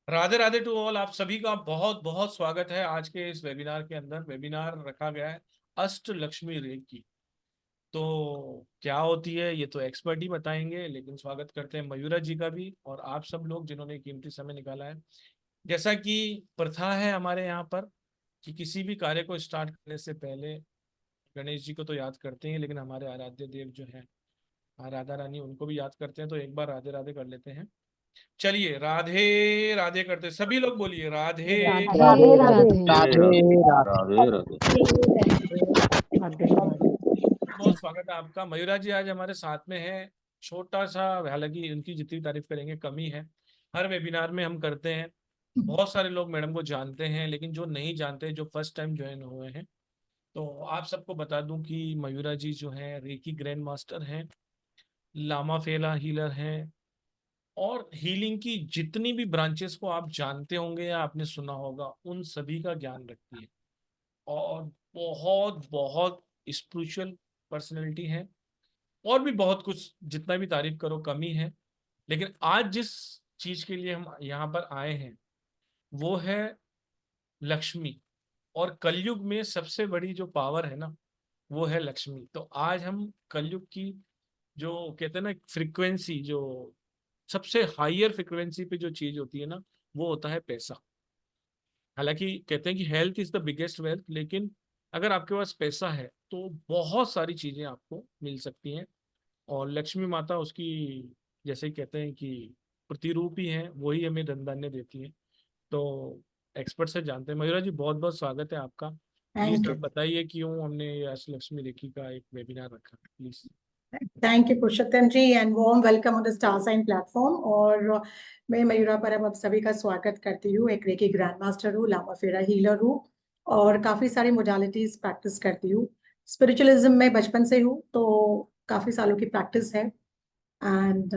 Radhe Radhe to all. आप सभी का बहुत बहुत स्वागत है आज के इस वेबिनार के अंदर। वेबिनार रखा गया है अष्ट लक्ष्मी रेखी। तो क्या होती है ये तो एक्सपर्ट ही बताएंगे, लेकिन स्वागत करते हैं मयूरा जी का भी और आप सब लोग जिन्होंने कीमती समय निकाला है। जैसा कि प्रथा है हमारे यहाँ पर कि किसी भी कार्य को स्टार्ट करने से पहले गणेश जी को तो याद करते हैं, लेकिन हमारे आराध्य देव जो है राधा रानी, उनको भी याद करते हैं। तो एक बार राधे राधे कर लेते हैं। चलिए राधे राधे करते सभी लोग बोलिए राधे। राधे राधे राधे राधे राधे राधे राधे राधे। बहुत स्वागत है आपका। मयूरा जी आज हमारे साथ में है। छोटा सा, हालांकि उनकी जितनी तारीफ करेंगे कमी है। हर वेबिनार में हम करते हैं। बहुत सारे लोग मैडम को जानते हैं, लेकिन जो नहीं जानते, जो फर्स्ट टाइम ज्वाइन हुए हैं, तो आप सबको बता दूं कि मयूरा जी जो है रेकी ग्रैंड मास्टर हैं, लामा फेला हीलर हैं, और हीलिंग की जितनी भी ब्रांचेस को आप जानते होंगे या आपने सुना होगा उन सभी का ज्ञान रखती है। और बहुत बहुत स्पिरिचुअल पर्सनैलिटी है। और भी बहुत कुछ, जितना भी तारीफ करो कमी है। लेकिन आज जिस चीज के लिए हम यहाँ पर आए हैं वो है लक्ष्मी। और कलयुग में सबसे बड़ी जो पावर है ना, वो है लक्ष्मी। तो आज हम कलयुग की जो कहते हैं ना फ्रीक्वेंसी, जो सबसे हाईयर फ्रीक्वेंसी पे जो चीज होती है ना, वो होता है पैसा। हालांकि कहते हैं कि health is the biggest wealth, लेकिन अगर आपके पास पैसा है तो बहुत सारी चीजें आपको मिल सकती हैं। और लक्ष्मी माता उसकी, जैसे कहते हैं कि प्रतिरूप ही है, वही हमें धन धान्य देती है। तो एक्सपर्ट से जानते हैं। मयूरा जी बहुत बहुत स्वागत है आपका। प्लीज थैंक आप यू। बताइए क्यों हमने ये अष्ट लक्ष्मी रेखी का एक वेबिनार रखा, please. Thank you Purushottam ji and warm welcome on the star sign platform. और मैं मयूरा परम आप सभी का स्वागत करती हूँ। एक रेकी ग्रैंड मास्टर हूँ, लामा फेरा हीलर हूँ और काफी सारी मोडालिटीज प्रैक्टिस करती हूँ। स्पिरिचुअलिज्म में बचपन से हूँ, तो काफी सालों की प्रैक्टिस है। एंड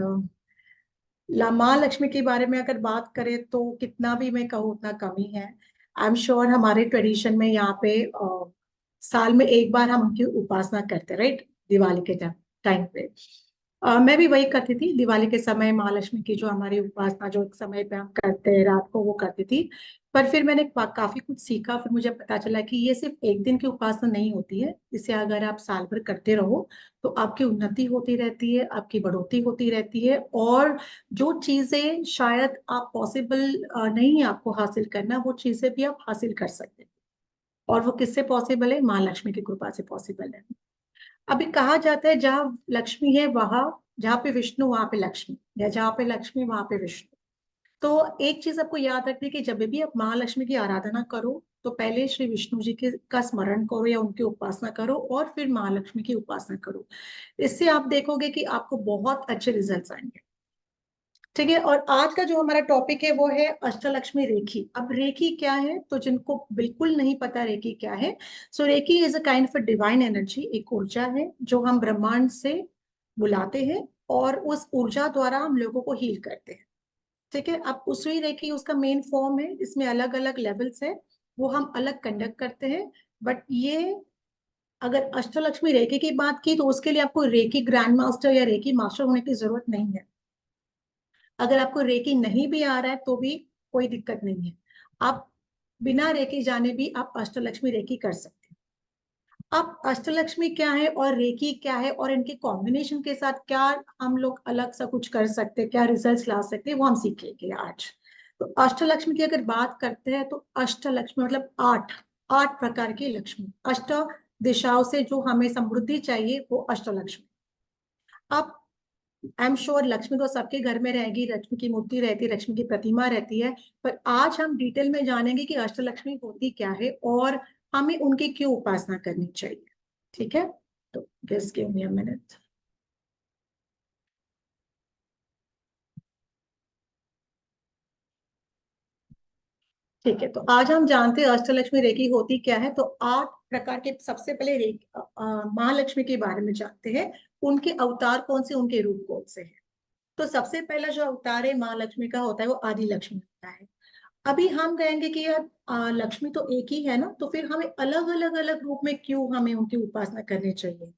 माँ लक्ष्मी के बारे में अगर बात करें तो कितना भी मैं कहूँ उतना कमी है। आई एम श्योर हमारे ट्रेडिशन में यहाँ पे साल में एक बार हम उनकी उपासना करते, राइट, दिवाली के टाइम पे। मैं भी वही करती थी दिवाली के समय, महालक्ष्मी की जो हमारी उपासना जो एक समय पे हम करते हैं रात को, वो करती थी। पर फिर मैंने काफी कुछ सीखा। फिर मुझे पता चला कि ये सिर्फ एक दिन की उपासना नहीं होती है। इसे अगर आप साल भर करते रहो तो आपकी उन्नति होती रहती है, आपकी बढ़ोतरी होती रहती है। और जो चीजें शायद आप पॉसिबल नहीं है आपको हासिल करना, वो चीजें भी आप हासिल कर सकते हैं। और वो किससे पॉसिबल है? माँ लक्ष्मी की कृपा से पॉसिबल है। अभी कहा जाता है जहाँ लक्ष्मी है वहां, जहाँ पे विष्णु वहां पे लक्ष्मी, या जहाँ पे लक्ष्मी वहां पे विष्णु। तो एक चीज आपको याद रखनी है कि जब भी आप महालक्ष्मी की आराधना करो तो पहले श्री विष्णु जी के का स्मरण करो या उनकी उपासना करो और फिर महालक्ष्मी की उपासना करो। इससे आप देखोगे कि आपको बहुत अच्छे रिजल्ट्स आएंगे। ठीक है। और आज का जो हमारा टॉपिक है वो है अष्टलक्ष्मी रेखी। अब रेखी क्या है, तो जिनको बिल्कुल नहीं पता रेखी क्या है, so reiki is a kind of divine energy, एक ऊर्जा है जो हम ब्रह्मांड से बुलाते हैं और उस ऊर्जा द्वारा हम लोगों को हील करते हैं। ठीक है। अब उसी रेखी उसका मेन फॉर्म है, इसमें अलग अलग लेवल्स है, वो हम अलग कंडक्ट करते हैं। बट ये, अगर अष्टलक्ष्मी रेखी की बात की तो उसके लिए आपको रेखी ग्रैंड मास्टर या रेखी मास्टर होने की जरूरत नहीं है। अगर आपको रेकी नहीं भी आ रहा है तो भी कोई दिक्कत नहीं है। आप बिना रेकी जाने भी आप अष्टलक्ष्मी रेकी कर सकते हैं। अब अष्टलक्ष्मी क्या है और रेकी क्या है और इनके कॉम्बिनेशन के साथ क्या हम लोग अलग सा कुछ कर सकते हैं, क्या रिजल्ट्स ला सकते हैं, वो हम सीखेंगे आज। तो अष्टलक्ष्मी की अगर बात करते हैं तो अष्टलक्ष्मी मतलब आठ, आठ प्रकार की लक्ष्मी। अष्ट दिशाओं से जो हमें समृद्धि चाहिए वो अष्टलक्ष्मी। अब आई एम श्योर लक्ष्मी तो सबके घर में रहेगी, लक्ष्मी की मूर्ति रहती है, लक्ष्मी की प्रतिमा रहती है। पर आज हम डिटेल में जानेंगे कि अष्टलक्ष्मी होती क्या है और हमें उनकी क्यों उपासना करनी चाहिए। ठीक है। तो just give me a minute. ठीक है। तो आज हम जानते हैं अष्टलक्ष्मी रेखी होती क्या है। तो आठ प्रकार के, सबसे पहले महालक्ष्मी के बारे में जानते हैं। उनके अवतार कौन से, उनके रूप कौन से हैं। तो सबसे पहला जो अवतार है महालक्ष्मी का होता है वो आदि लक्ष्मी होता है। अभी हम कहेंगे कि यार लक्ष्मी तो एक ही है ना, तो फिर हमें अलग अलग अलग रूप में क्यों हमें उनकी उपासना करनी चाहिए।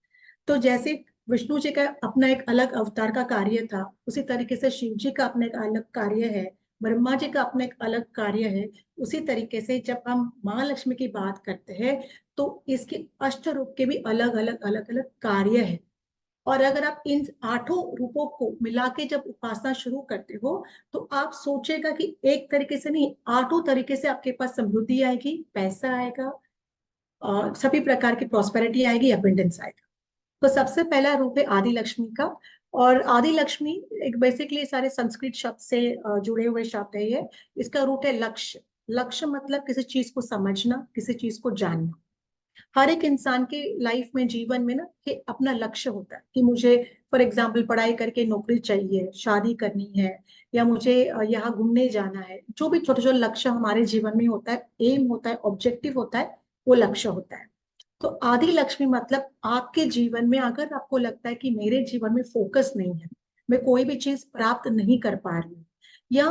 तो जैसे विष्णु जी का अपना एक अलग अवतार का कार्य था, उसी तरीके से शिव जी का अपना एक अलग कार्य है। ब्रह्मा जी का अपना एक अलग कार्य है। उसी तरीके से जब हम महालक्ष्मी की बात करते हैं तो इसके अष्ट रूप के भी अलग अलग अलग अलग कार्य है। और अगर आप इन 8 रूपों को मिला के जब उपासना शुरू करते हो तो आप सोचेगा कि एक तरीके से नहीं, 8 तरीके से आपके पास समृद्धि आएगी, पैसा आएगा और सभी प्रकार की प्रॉस्पेरिटी आएगी, अबंडेंस आएगा। तो सबसे पहला रूप है आदि लक्ष्मी का। और आदि लक्ष्मी एक बेसिकली सारे संस्कृत शब्द से जुड़े हुए शब्द है ये। इसका रूट है लक्ष्य। लक्ष्य मतलब किसी चीज को समझना, किसी चीज को जानना। हर एक इंसान के लाइफ में, जीवन में ना, कि अपना लक्ष्य होता है कि मुझे फॉर एग्जाम्पल पढ़ाई करके नौकरी चाहिए, शादी करनी है, या मुझे यहाँ घूमने जाना है। जो भी छोटे छोटे लक्ष्य हमारे जीवन में होता है, एम होता है, ऑब्जेक्टिव होता है, वो लक्ष्य होता है। तो आदि लक्ष्मी मतलब आपके जीवन में अगर आपको लगता है कि मेरे जीवन में फोकस नहीं है, मैं कोई भी चीज प्राप्त नहीं कर पा रही हूँ, या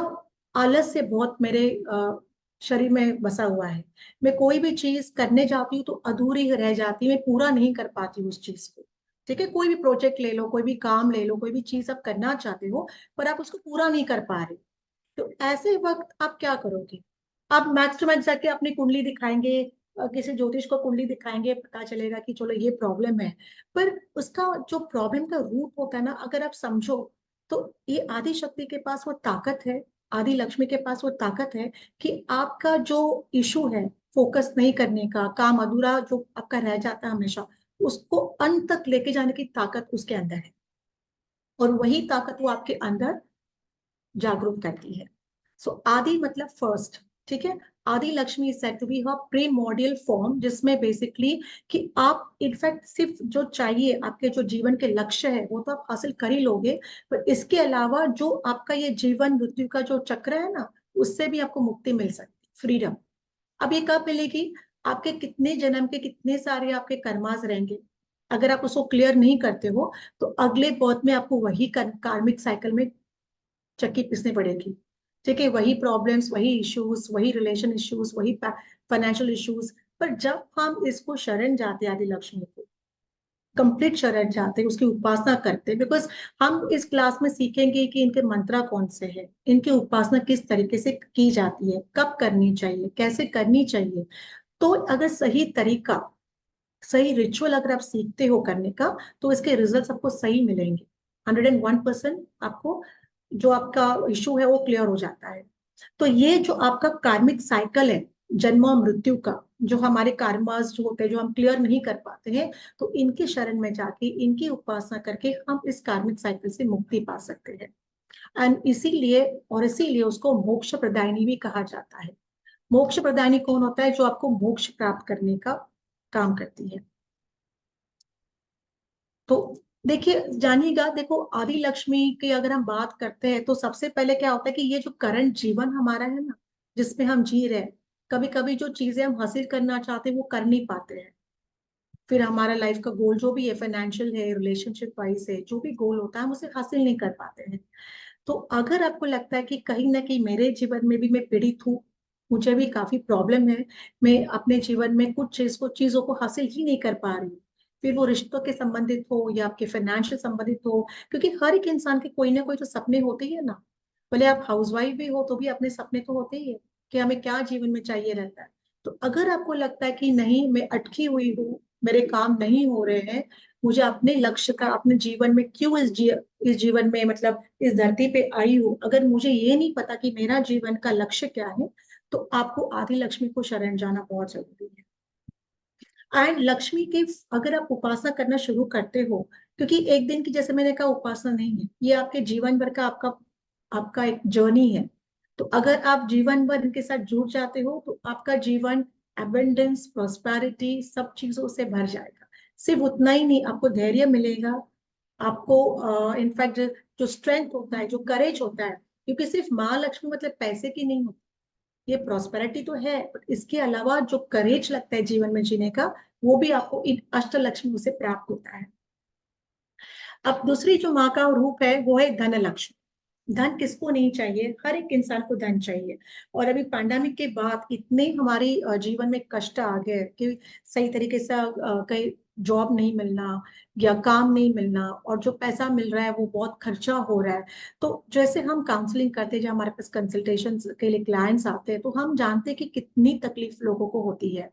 आलस से बहुत मेरे शरीर में बसा हुआ है, मैं कोई भी चीज करने जाती हूँ तो अधूरी रह जाती है, मैं पूरा नहीं कर पाती हूँ उस चीज को। ठीक है, कोई भी प्रोजेक्ट ले लो, कोई भी काम ले लो, कोई भी चीज आप करना चाहते हो पर आप उसको पूरा नहीं कर पा रहे, तो ऐसे वक्त आप क्या करोगे? आप मैक्स टू मैक्स जाके अपनी कुंडली दिखाएंगे, किसी ज्योतिष को कुंडली दिखाएंगे, पता चलेगा कि चलो ये प्रॉब्लम है। पर उसका जो प्रॉब्लम का रूट होता है ना, अगर आप समझो तो ये आदि शक्ति के पास वो ताकत है, आदि लक्ष्मी के पास वो ताकत है कि आपका जो इशू है फोकस नहीं करने का, काम अधूरा जो आपका रह जाता है हमेशा, उसको अंत तक लेके जाने की ताकत उसके अंदर है। और वही ताकत वो आपके अंदर जागरूक करती है। सो आदि मतलब फर्स्ट। ठीक है, Adi Lakshmi is said to be her primordial form, जिसमें बेसिकली कि आप इनफैक्ट सिर्फ जो चाहिए आपके जो जीवन के लक्ष्य है वो तो आप हासिल कर ही लोगे, पर इसके अलावा जो आपका ये जीवन मृत्यु का जो चक्र है ना, उससे भी आपको मुक्ति मिल सकती, फ्रीडम। अब ये कब मिलेगी? आपके कितने जन्म के कितने सारे आपके कर्मास रहेंगे, अगर आप उसको क्लियर नहीं करते हो तो अगले बर्थ में आपको वही कार्मिक साइकिल में चक्की पीसनी पड़ेगी। ठीक है, वही प्रॉब्लम्स, वही इश्यूज, वही रिलेशन इश्यूज, वही फाइनेंशियल इश्यूज। पर जब हम इसको शरण जाते हैं, आदि लक्ष्मी को कंप्लीट शरण जाते हैं, उसकी उपासना करते हैं, बिकॉज हम इस क्लास में सीखेंगे कि इनके मंत्रा कौन से हैं, इनकी उपासना किस तरीके से की जाती है, कब करनी चाहिए, कैसे करनी चाहिए। तो अगर सही तरीका, सही रिचुअल अगर आप सीखते हो करने का, तो इसके रिजल्ट आपको सही मिलेंगे। 101% आपको जो आपका इशू है वो क्लियर हो जाता है। तो ये जो आपका कार्मिक साइकिल है, जन्म और मृत्यु का, जो हमारे कार्मास जो होते हैं जो हम क्लियर नहीं कर पाते हैं, तो इनके शरण में जाके इनकी उपासना करके हम इस कार्मिक साइकिल से मुक्ति पा सकते हैं। एंड इसीलिए उसको मोक्ष प्रदायिनी भी कहा जाता है। मोक्ष प्रदायिनी कौन होता है? जो आपको मोक्ष प्राप्त करने का काम करती है। तो देखिए, जानिएगा, देखो आदि लक्ष्मी की अगर हम बात करते हैं तो सबसे पहले क्या होता है कि ये जो करंट जीवन हमारा है ना, जिसमें हम जी रहे हैं, कभी कभी जो चीजें हम हासिल करना चाहते हैं वो कर नहीं पाते हैं। फिर हमारा लाइफ का गोल जो भी है, फाइनेंशियल है, रिलेशनशिप वाइज है, जो भी गोल होता है हम उसे हासिल नहीं कर पाते हैं। तो अगर आपको लगता है कि कहीं ना कहीं मेरे जीवन में भी मैं पीड़ित हूँ, मुझे भी काफी प्रॉब्लम है, मैं अपने जीवन में कुछ चीजों को हासिल ही नहीं कर पा रही हूँ, फिर वो रिश्तों के संबंधित हो या आपके फाइनेंशियल संबंधित हो, क्योंकि हर एक इंसान के कोई ना कोई तो सपने होते ही है ना। भले आप हाउसवाइफ भी हो तो भी अपने सपने तो होते ही है कि हमें क्या जीवन में चाहिए रहता है। तो अगर आपको लगता है कि नहीं, मैं अटकी हुई हूँ, मेरे काम नहीं हो रहे हैं, मुझे अपने लक्ष्य का, अपने जीवन में क्यों इस जीवन में, मतलब इस धरती पे आई हूँ, अगर मुझे ये नहीं पता कि मेरा जीवन का लक्ष्य क्या है, तो आपको आदि लक्ष्मी को शरण जाना बहुत जरूरी है। एंड लक्ष्मी की अगर आप उपासना करना शुरू करते हो, क्योंकि एक दिन की, जैसे मैंने कहा, उपासना नहीं है, ये आपके जीवन भर का आपका आपका एक जर्नी है। तो अगर आप जीवन भर इनके साथ जुड़ जाते हो तो आपका जीवन एबंडेंस, प्रोस्पेरिटी, सब चीजों से भर जाएगा। सिर्फ उतना ही नहीं, आपको धैर्य मिलेगा, आपको इनफैक्ट जो स्ट्रेंथ होता है, जो करेज होता है, क्योंकि सिर्फ महालक्ष्मी मतलब पैसे की नहीं होती, ये प्रॉस्पेरिटी तो है, बट इसके अलावा जो करेज लगता है जीवन में जीने का, वो भी आपको इन अष्टलक्ष्मी से प्राप्त होता है। अब दूसरी जो माँ का रूप है वो है धन लक्ष्मी। धन किसको नहीं चाहिए? हर एक इंसान को धन चाहिए। और अभी पैंडेमिक के बाद इतने हमारे जीवन में कष्ट आ गए कि सही तरीके से कहीं जॉब नहीं मिलना या काम नहीं मिलना, और जो पैसा मिल रहा है वो बहुत खर्चा हो रहा है। तो जैसे हम काउंसलिंग करते हैं, जब हमारे पास कंसल्टेशन के लिए क्लाइंट्स आते हैं, तो हम जानते हैं कि कितनी तकलीफ लोगों को होती है।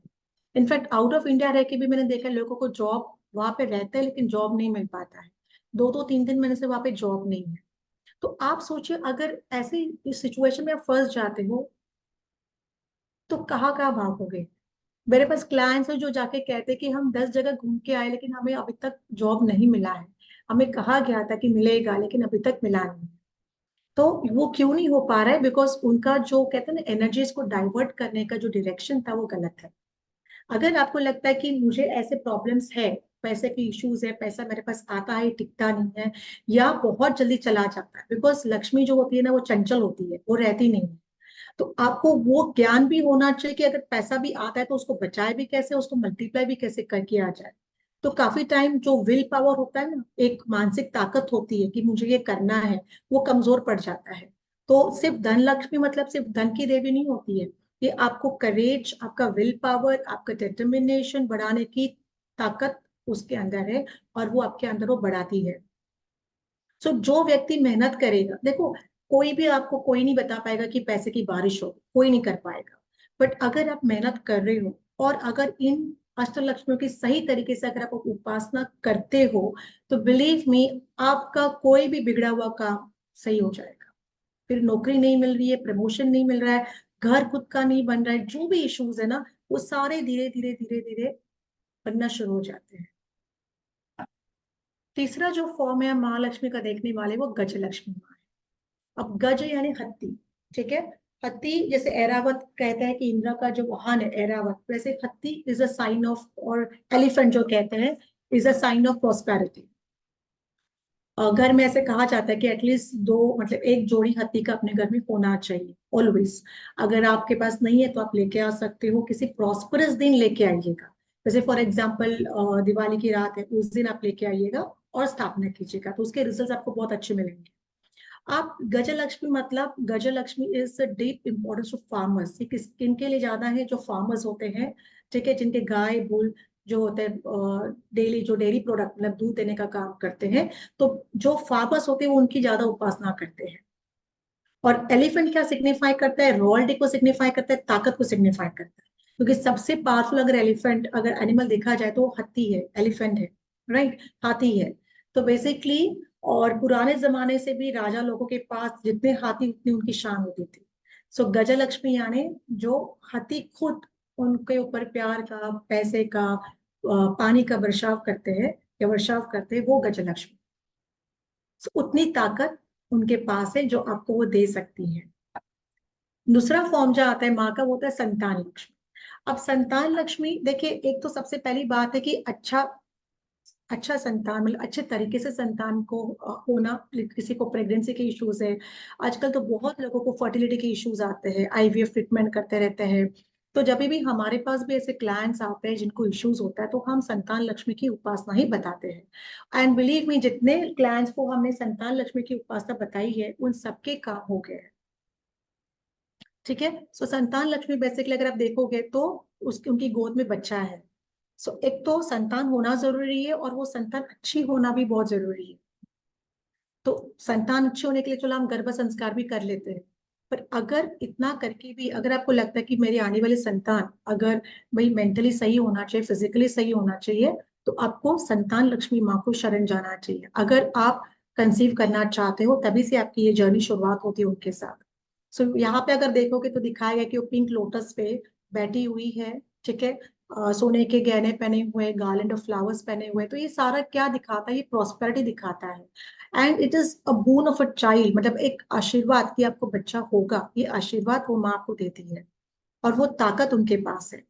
इनफैक्ट आउट ऑफ इंडिया रह के भी मैंने देखा है लोगों को जॉब वहां पे रहते हैं लेकिन जॉब नहीं मिल पाता है, 2-2 3-3 महीने से वहां पे जॉब नहीं है। तो आप सोचिए, अगर ऐसी सिचुएशन में आप फंस जाते हो तो कहाँ कहाँ भागोगे। मेरे पास क्लाइंट्स हैं जो जाके कहते हैं कि हम 10 जगह घूम के आए लेकिन हमें अभी तक जॉब नहीं मिला है। हमें कहा गया था कि मिलेगा लेकिन अभी तक मिला नहीं। तो वो क्यों नहीं हो पा रहा है? बिकॉज उनका जो कहते हैं ना, एनर्जीज को डाइवर्ट करने का जो डायरेक्शन था वो गलत है। अगर आपको लगता है कि मुझे ऐसे प्रॉब्लम्स है, पैसे की इश्यूज है, पैसा मेरे पास आता है टिकता नहीं है, या बहुत जल्दी चला जाता है, बिकॉज लक्ष्मी जो होती है ना वो चंचल होती है, वो रहती नहीं है। तो आपको वो ज्ञान भी होना चाहिए कि अगर पैसा भी आता है तो उसको बचाए भी कैसे, उसको मल्टीप्लाई भी कैसे करके आ जाए। तो काफी टाइम जो विल पावर होता है ना, एक मानसिक ताकत होती है कि मुझे ये करना है, वो कमजोर पड़ जाता है। तो सिर्फ धन लक्ष्मी मतलब सिर्फ धन की देवी नहीं होती है। ये आपको करेज, आपका विल पावर, आपका डिटर्मिनेशन बढ़ाने की ताकत उसके अंदर है, और वो आपके अंदर वो बढ़ाती है। सो जो व्यक्ति मेहनत करेगा, देखो, कोई भी आपको कोई नहीं बता पाएगा कि पैसे की बारिश हो, कोई नहीं कर पाएगा। बट अगर आप मेहनत कर रहे हो और अगर इन अष्टलक्ष्मियों की सही तरीके से अगर आप उपासना करते हो, तो बिलीव मी, आपका कोई भी बिगड़ा हुआ काम सही हो जाएगा। फिर नौकरी नहीं मिल रही है, प्रमोशन नहीं मिल रहा है, घर खुद का नहीं बन रहा है, जो भी इश्यूज है ना, वो सारे धीरे धीरे धीरे धीरे बनना शुरू हो जाते हैं। तीसरा जो फॉर्म है महालक्ष्मी का देखने वाले, वो गजलक्ष्मी माँ है। अब गज यानी हत्ती, ठीक है। हत्ती, जैसे ऐरावत कहते हैं कि इंद्र का जो वाहन है ऐरावत, वैसे हत्ती इज अ साइन ऑफ, और एलिफेंट जो कहते हैं is a sign of prosperity. घर में ऐसे कहा जाता है कि एटलीस्ट दो, मतलब एक जोड़ी हत्ती का अपने घर में होना चाहिए ऑलवेज। अगर आपके पास नहीं है तो आप लेके आ सकते हो, किसी प्रॉस्परस दिन लेके आइएगा। जैसे फॉर एग्जाम्पल दिवाली की रात है, उस दिन आप लेके आइएगा और स्थापना कीजिएगा, तो उसके रिजल्ट आपको बहुत अच्छे मिलेंगे। आप गजलक्ष्मी, मतलब Gajalakshmi is deep importance of farmers. ये किनके लिए ज्यादा है? जो फार्मर्स होते हैं, ठीक है, जिनके गाय बुल जो होते हैं डेली, जो डेयरी प्रोडक्ट मतलब दूध देने का काम करते हैं, तो जो फार्मर्स होते हैं वो उनकी ज्यादा उपासना करते हैं। और एलिफेंट क्या सिग्निफाई करता है? रॉयल्टी को सिग्निफाई करता है, ताकत को सिग्निफाई करता है। क्योंकि सबसे पावरफुल अगर एलिफेंट, अगर एनिमल देखा जाए तो हत्ती है, एलिफेंट है, राइट, हाथी है। तो बेसिकली, और पुराने जमाने से भी राजा लोगों के पास जितने हाथी उतनी उनकी शान होती थी। सो गजलक्ष्मी यानी जो हाथी खुद उनके ऊपर प्यार का, पैसे का, पानी का बर्षाव करते हैं या वर्षाव करते हैं, वो गजलक्ष्मी। So, उतनी ताकत उनके पास है जो आपको वो दे सकती है। दूसरा फॉर्म जो आता है माँ का, वो होता है संतान लक्ष्मी। अब संतान लक्ष्मी देखिए, एक तो सबसे पहली बात है कि अच्छा अच्छा संतान, मतलब अच्छे तरीके से संतान को होना। किसी को प्रेगनेंसी के इश्यूज है, आजकल तो बहुत लोगों को फर्टिलिटी के इश्यूज आते हैं, आईवीएफ ट्रीटमेंट करते रहते हैं। तो जब भी हमारे पास भी ऐसे क्लाइंट्स आते हैं जिनको इश्यूज होता है, तो हम संतान लक्ष्मी की उपासना ही बताते हैं। एंड बिलीव मी, जितने क्लाइंट्स को हमने संतान लक्ष्मी की उपासना बताई है उन सबके काम हो गए हैं, ठीक है। सो संतान लक्ष्मी बेसिकली अगर आप देखोगे तो उसकी उनकी गोद में बच्चा है। सो एक तो संतान होना जरूरी है, और वो संतान अच्छी होना भी बहुत जरूरी है। तो संतान अच्छे होने के लिए चलो हम गर्भ संस्कार भी कर लेते हैं, पर अगर इतना करके भी अगर आपको लगता है कि मेरी आने वाली संतान अगर भाई मेंटली सही होना चाहिए, फिजिकली सही होना चाहिए, तो आपको संतान लक्ष्मी माँ को शरण जाना चाहिए। अगर आप कंसीव करना चाहते हो, तभी से आपकी ये जर्नी शुरुआत होती है उनके साथ। सो यहाँ पे अगर देखोगे तो दिखाया गया कि वो पिंक लोटस पे बैठी हुई है, ठीक है। सोने के गहने पहने हुए, गार्लैंड ऑफ फ्लावर्स पहने हुए, तो ये सारा क्या दिखाता है? ये प्रॉस्पेरिटी दिखाता है। And it is a boon of a child, मतलब एक आशीर्वाद कि आपको बच्चा होगा, ये आशीर्वाद वो माँ आपको देती है, और वो ताकत उनके पास है।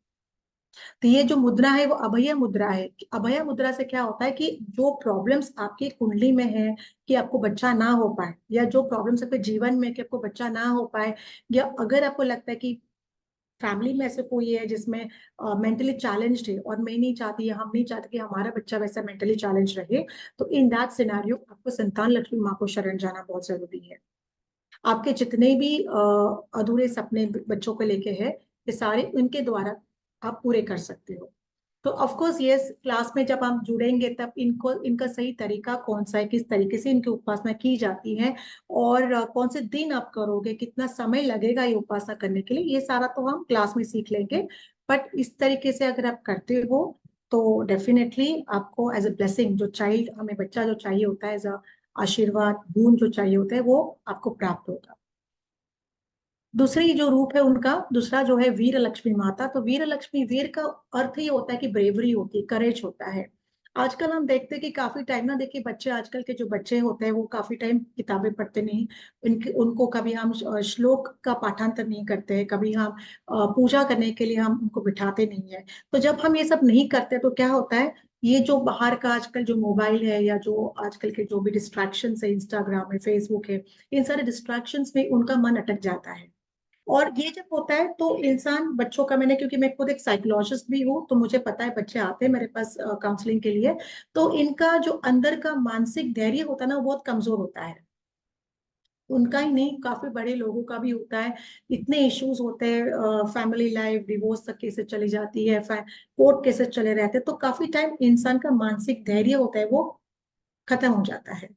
तो ये जो मुद्रा है वो अभय मुद्रा है। अभय मुद्रा से क्या होता है कि जो प्रॉब्लम्स आपकी कुंडली में है कि आपको बच्चा ना हो पाए, या जो प्रॉब्लम्स आपके जीवन में कि आपको बच्चा ना हो पाए, या अगर आपको लगता है कि फैमिली में ऐसे कोई है जिसमें मेंटली चैलेंज्ड है, और मैं नहीं चाहती या हम नहीं चाहते कि हमारा बच्चा वैसा मेंटली चैलेंज रहे, तो इन दैट सिनेरियो आपको संतान लक्ष्मी माँ को शरण जाना बहुत जरूरी है। आपके जितने भी अधूरे सपने बच्चों को लेके है, ये सारे उनके द्वारा आप पूरे कर सकते हो। तो ऑफ कोर्स ये क्लास में जब हम जुड़ेंगे तब इनका सही तरीका कौन सा है, किस तरीके से इनकी उपासना की जाती है, और कौन से दिन आप करोगे, कितना समय लगेगा ये उपासना करने के लिए, ये सारा तो हम क्लास में सीख लेंगे। बट इस तरीके से अगर आप करते हो तो डेफिनेटली आपको एज अ ब्लेसिंग, जो चाइल्ड, हमें बच्चा जो चाहिए होता है एज अ आशीर्वाद, गुण जो चाहिए होता है, वो आपको प्राप्त होगा। दूसरी जो रूप है उनका, दूसरा जो है वीर लक्ष्मी माता। तो वीर लक्ष्मी, वीर का अर्थ ये होता है कि ब्रेवरी होती है, करेज होता है। आजकल हम देखते हैं कि काफी टाइम ना, देखिए बच्चे, आजकल के जो बच्चे होते हैं वो काफी टाइम किताबें पढ़ते नहीं, उनको कभी हम श्लोक का पाठांतर नहीं करते हैं, कभी हम पूजा करने के लिए हम उनको बिठाते नहीं है। तो जब हम ये सब नहीं करते तो क्या होता है, ये जो बाहर का आजकल जो मोबाइल है, या जो आजकल के जो भी डिस्ट्रैक्शन है, इंस्टाग्राम है, फेसबुक है, इन सारे डिस्ट्रैक्शन में उनका मन अटक जाता है। और ये जब होता है तो इंसान, बच्चों का, मैंने, क्योंकि मैं खुद एक साइकोलॉजिस्ट भी हूँ तो मुझे पता है, बच्चे आते हैं मेरे पास काउंसलिंग के लिए, तो इनका जो अंदर का मानसिक धैर्य होता है ना, वो बहुत कमजोर होता है। उनका ही नहीं, काफी बड़े लोगों का भी होता है। इतने इश्यूज होते हैं, फैमिली लाइफ, डिवोर्स तक केसेस चली जाती है, कोर्ट केसेस चले रहते हैं, तो काफी टाइम इंसान का मानसिक धैर्य होता है वो खत्म हो जाता है।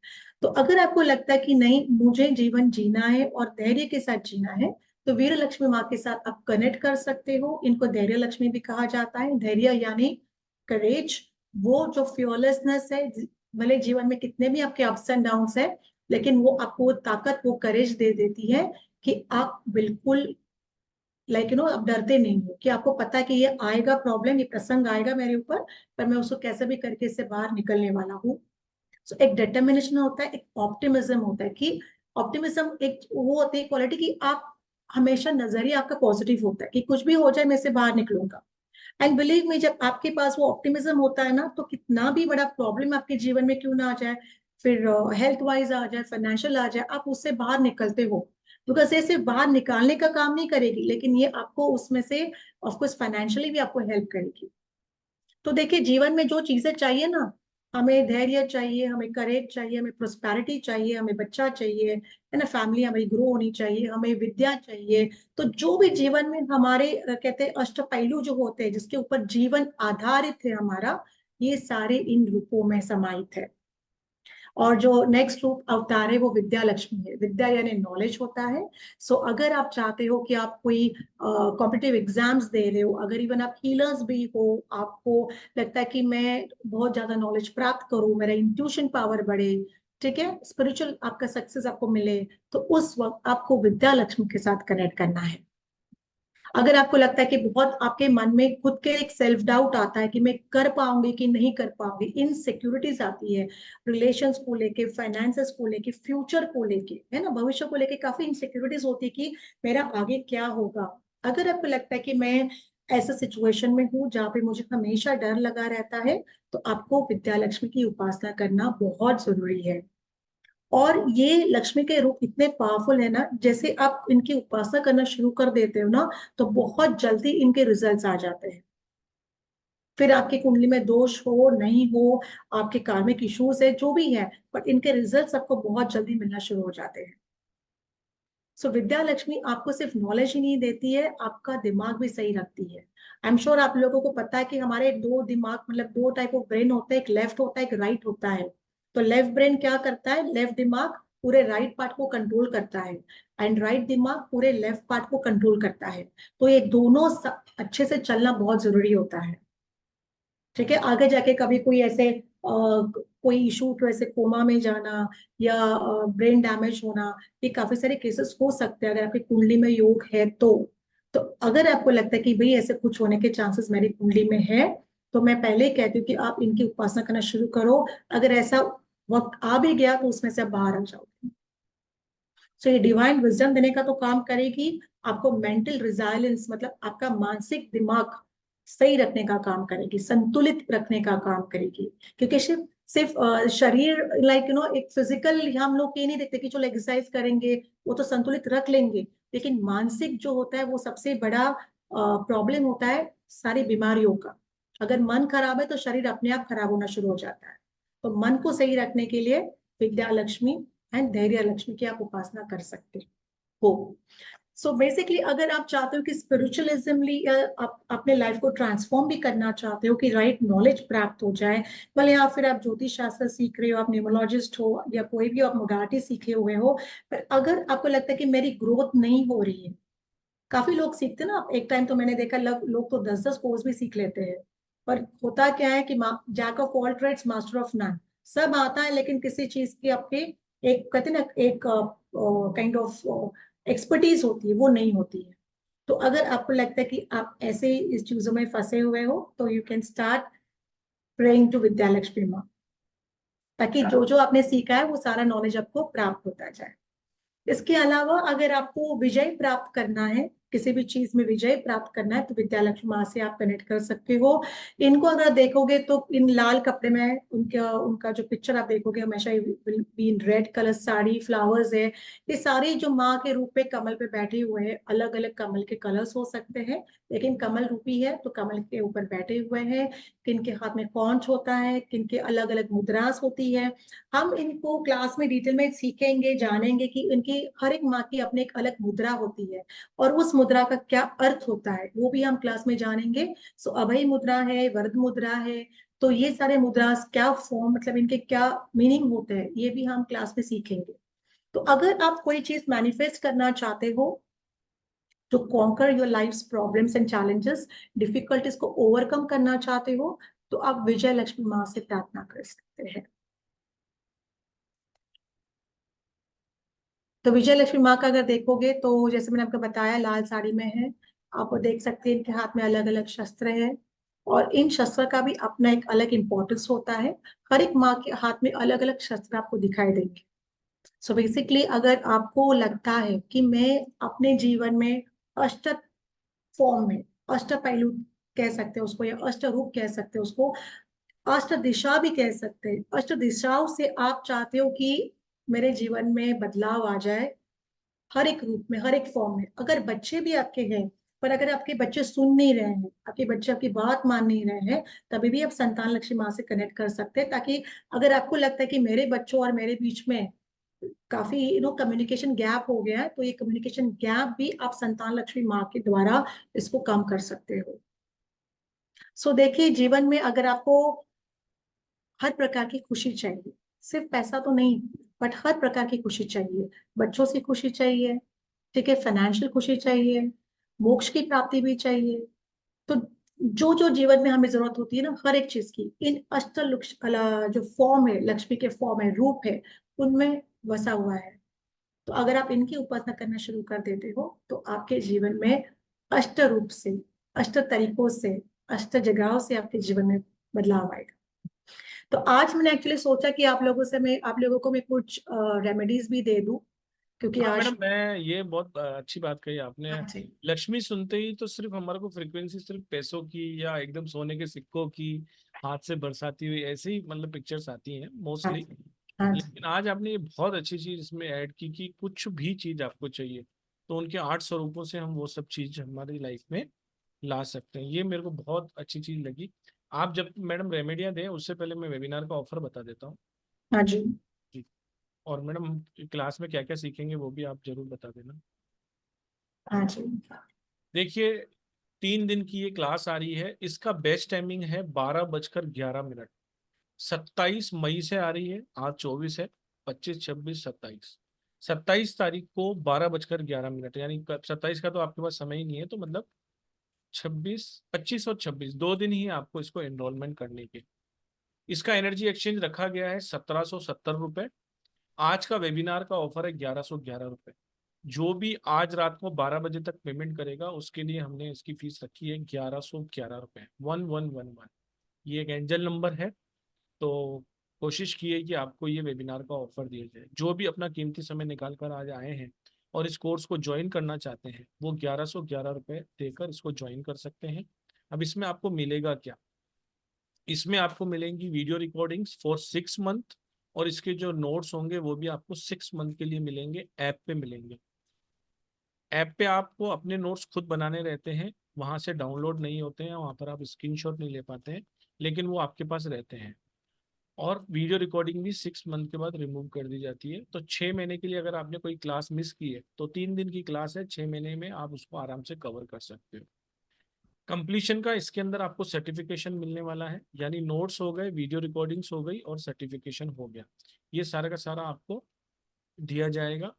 तो अगर आपको लगता है कि नहीं, मुझे जीवन जीना है और धैर्य के साथ जीना है, तो वीर लक्ष्मी माँ के साथ आप कनेक्ट कर सकते हो। इनको धैर्य लक्ष्मी भी कहा जाता है। धैर्य यानी करेज, वो जो फियरलेसनेस है, भले जीवन में कितने भी आपके अप्स एंड डाउन्स है, लेकिन वो आपको वो ताकत, वो करेज दे देती है कि आप बिल्कुल, लाइक आप डरते नहीं हो, कि आपको पता है कि ये आएगा प्रॉब्लम, ये प्रसंग आएगा मेरे ऊपर, पर मैं उसको कैसे भी करके इससे बाहर निकलने वाला हूँ। So, एक डिटर्मिनेशन होता है, एक ऑप्टिमिज्म होता है, कि ऑप्टिमिज्म एक वो होती है क्वालिटी कि आप हमेशा, नजरिया आपका पॉजिटिव होता है कि कुछ भी हो जाए मैं इससे बाहर निकलूंगा। एंड बिलीव मी, जब आपके पास वो ऑप्टिमिज्म होता है ना, तो कितना भी बड़ा प्रॉब्लम आपके जीवन में क्यों ना आ जाए, फिर हेल्थ वाइज आ जाए, फाइनेंशियल आ जाए, आप उससे बाहर निकलते हो। बिकॉज ये सिर्फ बाहर निकालने का काम नहीं करेगी, लेकिन ये आपको उसमें से ऑफकोर्स फाइनेंशियली भी आपको हेल्प करेगी। तो देखिए, जीवन में जो चीजें चाहिए ना, हमें धैर्य चाहिए, हमें करेज चाहिए, हमें प्रोस्पेरिटी चाहिए, हमें बच्चा चाहिए, है ना, फैमिली हमारी ग्रो होनी चाहिए, हमें विद्या चाहिए। तो जो भी जीवन में हमारे कहते हैं अष्टपहलू जो होते हैं, जिसके ऊपर जीवन आधारित है हमारा, ये सारे इन रूपों में समाहित है। और जो नेक्स्ट रूप अवतार है वो विद्या लक्ष्मी है। विद्या यानी नॉलेज होता है। सो अगर आप चाहते हो कि आप कोई कॉम्पिटिटिव एग्जाम्स दे रहे हो, अगर इवन आप हीलर्स भी हो, आपको लगता है कि मैं बहुत ज्यादा नॉलेज प्राप्त करूं, मेरा इंट्यूशन पावर बढ़े, ठीक है, स्पिरिचुअल आपका सक्सेस आपको मिले, तो उस वक्त आपको विद्या लक्ष्मी के साथ कनेक्ट करना है। अगर आपको लगता है कि बहुत आपके मन में खुद के एक सेल्फ डाउट आता है कि मैं कर पाऊंगी कि नहीं कर पाऊंगी, इनसिक्योरिटीज आती है रिलेशंस को लेके, फाइनेंसेस को लेके, फ्यूचर को लेके, है ना, भविष्य को लेके काफी इनसिक्योरिटीज होती है कि मेरा आगे क्या होगा। अगर आपको लगता है कि मैं ऐसा सिचुएशन में हूँ जहाँ पे मुझे हमेशा डर लगा रहता है, तो आपको विद्या लक्ष्मी की उपासना करना बहुत जरूरी है। और ये लक्ष्मी के रूप इतने पावरफुल है ना, जैसे आप इनकी उपासना करना शुरू कर देते हो ना, तो बहुत जल्दी इनके रिजल्ट्स आ जाते हैं। फिर आपकी कुंडली में दोष हो नहीं हो, आपके कार्मिक इश्यूज है जो भी है, बट इनके रिजल्ट्स आपको बहुत जल्दी मिलना शुरू हो जाते हैं। सो विद्या लक्ष्मी आपको सिर्फ नॉलेज ही नहीं देती है, आपका दिमाग भी सही रखती है। आई एम श्योर आप लोगों को पता है कि हमारे दो दिमाग, मतलब दो टाइप ऑफ ब्रेन होते हैं, एक लेफ्ट होता है, एक राइट होता है। तो लेफ्ट ब्रेन क्या करता है, लेफ्ट दिमाग पूरे राइट पार्ट को कंट्रोल करता है, एंड राइट दिमाग पूरे लेफ्ट पार्ट को कंट्रोल करता है। तो ये दोनों अच्छे से चलना बहुत जरूरी होता है। ठीक है, आगे जाके कभी कोई ऐसे कोई इशू, तो ऐसे कोमा में जाना या ब्रेन डैमेज होना, ये काफी सारे केसेस हो सकते हैं अगर आपकी कुंडली में योग है तो अगर आपको लगता है कि भाई ऐसे कुछ होने के चांसेस मेरी कुंडली में है, तो मैं पहले ही कहती हूँ कि आप इनकी उपासना करना शुरू करो। अगर ऐसा वक्त आ भी गया तो उसमें से आप बाहर आ जाओगे। सो ये डिवाइन विजडम देने का तो काम करेगी, आपको मेंटल रिजाइलेंस, मतलब आपका मानसिक दिमाग सही रखने का काम करेगी, संतुलित रखने का काम करेगी। क्योंकि सिर्फ सिर्फ शरीर, लाइक एक फिजिकल हम लोग ये नहीं देखते कि चलो एक्सरसाइज करेंगे वो तो संतुलित रख लेंगे, लेकिन मानसिक जो होता है वो सबसे बड़ा प्रॉब्लम होता है सारी बीमारियों का। अगर मन खराब है तो शरीर अपने आप खराब होना शुरू हो जाता है। तो मन को सही रखने के लिए विद्या लक्ष्मी एंड धैर्य लक्ष्मी की आप उपासना कर सकते हो। सो बेसिकली अगर आप चाहते हो कि स्पिरिचुअलिज्मली आप अपने लाइफ को ट्रांसफॉर्म भी करना चाहते हो कि राइट नॉलेज प्राप्त हो जाए, भले या फिर आप ज्योतिष शास्त्र सीख रहे हो, आप न्यूमरोलॉजिस्ट हो या कोई भी आप मोडालिटी सीखे हुए हो, पर अगर आपको लगता है कि मेरी ग्रोथ नहीं हो रही है, काफी लोग सीखते हैं ना, एक टाइम तो मैंने देखा लोग तो 10-10 कोर्स भी सीख लेते हैं, पर होता क्या है कि jack of all trades master of none, सब आता है लेकिन किसी चीज की आपके एक कहते हैं ना एक काइंड ऑफ एक्सपर्टीज होती है, वो नहीं होती है। तो अगर आपको लगता है कि आप ऐसे ही इस चीजों में फंसे हुए हो, तो you can start praying to Vidya Lakshmi माँ, ताकि जो जो आपने सीखा है वो सारा नॉलेज आपको प्राप्त होता जाए। इसके अलावा अगर आपको विजय प्राप्त करना है, किसी भी चीज में विजय प्राप्त करना है, तो विद्या लक्ष्मी माँ से आप कनेक्ट कर सकते हो। इनको अगर देखोगे तो इन लाल कपड़े में उनका उनका जो पिक्चर आप देखोगे हमेशा be in red colour, sari, flowers है, ये सारी जो माँ के रूप में कमल पे बैठे हुए हैं। अलग अलग कमल के कलर्स हो सकते हैं, लेकिन कमल रूपी है तो कमल के ऊपर बैठे हुए हैं। किनके हाथ में कौंच होता है, किनके अलग अलग मुद्रास होती है, हम इनको क्लास में डिटेल में सीखेंगे, जानेंगे कि इनकी हर एक माँ की अपनी एक अलग मुद्रा होती है और उस मुद्रा का क्या अर्थ होता है वो भी हम क्लास में जानेंगे। सो अभय मुद्रा है, वरद मुद्रा है, तो ये सारे मुद्रा क्या फॉर्म, मतलब इनके क्या मीनिंग होते हैं, ये भी हम क्लास में सीखेंगे। तो अगर आप कोई चीज मैनिफेस्ट करना चाहते हो, to conquer your life's problems and challenges, difficulties को ओवरकम करना चाहते हो, तो आप विजय लक्ष्मी माँ से प्रार्थना कर सकते हैं। तो विजय लक्ष्मी माँ का अगर देखोगे तो जैसे मैंने आपको बताया लाल साड़ी में है, आप देख सकते हैं इनके हाथ में अलग अलग शस्त्र है, और इन शस्त्र का भी अपना एक अलग इंपॉर्टेंस होता है। हर एक माँ के हाथ में अलग अलग शस्त्र आपको दिखाई देंगे। सो बेसिकली अगर आपको लगता है कि मैं अपने जीवन में अष्ट फॉर्म में, अष्ट पहलू कह सकते हैं उसको, या अष्ट रूप कह सकते हैं उसको, अष्ट दिशा भी कह सकते हैं, अष्ट दिशाओं से आप चाहते हो कि मेरे जीवन में बदलाव आ जाए, हर एक रूप में, हर एक फॉर्म में। अगर बच्चे भी आपके हैं, पर अगर आपके बच्चे सुन नहीं रहे हैं, आपके बच्चे आपकी बात मान नहीं रहे हैं, तभी भी आप संतान लक्ष्मी माँ से कनेक्ट कर सकते हैं, ताकि अगर आपको लगता है कि मेरे बच्चों और मेरे बीच में काफी कम्युनिकेशन गैप हो गया है, तो ये कम्युनिकेशन गैप भी आप संतान लक्ष्मी माँ के द्वारा इसको कम कर सकते हो। सो देखिए, जीवन में अगर आपको हर प्रकार की खुशी चाहिए, सिर्फ पैसा तो नहीं, बट हर प्रकार की खुशी चाहिए, बच्चों से खुशी चाहिए, ठीक है, फाइनेंशियल खुशी चाहिए, मोक्ष की प्राप्ति भी चाहिए, तो जो जो जीवन में हमें जरूरत होती है ना हर एक चीज की, इन जो फॉर्म है, लक्ष्मी के फॉर्म है, रूप है, उनमें वसा हुआ है। तो अगर आप इनकी उपासना करना शुरू कर देते हो, तो आपके जीवन में अष्ट रूप से, अष्ट तरीकों से, अष्ट जगहों से आपके जीवन में बदलाव आएगा। तो आज मैंने एक्चुअली सोचा कि आप लोगों को मैं कुछ रेमेडीज भी दे दूं, क्योंकि हाँ आज। मैडम, मैं ये बहुत अच्छी बात कही आपने। हाँ जी। लक्ष्मी सुनते ही तो सिर्फ हमारे को फ्रीक्वेंसी सिर्फ पैसों की या एकदम सोने के सिक्कों की हाथ से बरसाती हुई ऐसे ही मतलब पिक्चर्स आती हैं हाँ मोस्टली। जी। हाँ जी। लेकिन आज आपने ये बहुत अच्छी चीज इसमें ऐड की कि कुछ भी चीज आपको चाहिए तो उनके 8 स्वरूपों से हम वो सब चीज हमारी लाइफ में ला सकते हैं। ये मेरे को बहुत अच्छी चीज लगी। आप जब मैडम रेमेडियां दें उससे पहले मैं वेबिनार का ऑफर बता देता हूँ हाँ जी। जी। और मैडम क्लास में क्या क्या सीखेंगे वो भी आप जरूर बता देना। हाँ जी। देखिए, 3 दिन की ये क्लास आ रही है, इसका बेस्ट टाइमिंग है 12:11। 27 मई से आ रही है, आज 24 है, 25, 26, 27। 27 तारीख को 12:11, यानी 27 का तो आपके पास समय ही नहीं है, तो मतलब 26, 25 और 26 2 दिन ही आपको इसको एनरोलमेंट करने के। इसका एनर्जी एक्सचेंज रखा गया है 1770 रुपये। आज का वेबिनार का ऑफर है 1111 रुपये। जो भी आज रात को 12 बजे तक पेमेंट करेगा उसके लिए हमने इसकी फीस रखी है 1111 रुपये, 1111। ये एक एंजल नंबर है, तो कोशिश कीजिए कि आपको ये वेबिनार का ऑफर दिया जाए। जो भी अपना कीमती समय निकाल कर आज आए हैं और इस कोर्स को ज्वाइन करना चाहते हैं, वो 1111 रुपये देकर इसको ज्वाइन कर सकते हैं। अब इसमें आपको मिलेगा क्या? इसमें आपको मिलेंगी वीडियो रिकॉर्डिंग्स फॉर 6 मंथ, और इसके जो नोट्स होंगे वो भी आपको 6 मंथ के लिए मिलेंगे, ऐप पे मिलेंगे। ऐप पे आपको अपने नोट्स खुद बनाने रहते हैं, वहां से डाउनलोड नहीं होते हैं, वहां पर आप स्क्रीनशॉट नहीं ले पाते हैं, लेकिन वो आपके पास रहते हैं। और वीडियो रिकॉर्डिंग भी 6 मंथ के बाद रिमूव कर दी जाती है। तो 6 महीने के लिए अगर आपने कोई क्लास मिस की है तो 3 दिन की क्लास है, 6 महीने में आप उसको आराम से कवर कर सकते हो। कंप्लीशन का इसके अंदर आपको सर्टिफिकेशन मिलने वाला है, यानी नोट्स हो गए, वीडियो रिकॉर्डिंग्स हो गई और सर्टिफिकेशन हो गया, ये सारा का सारा आपको दिया जाएगा।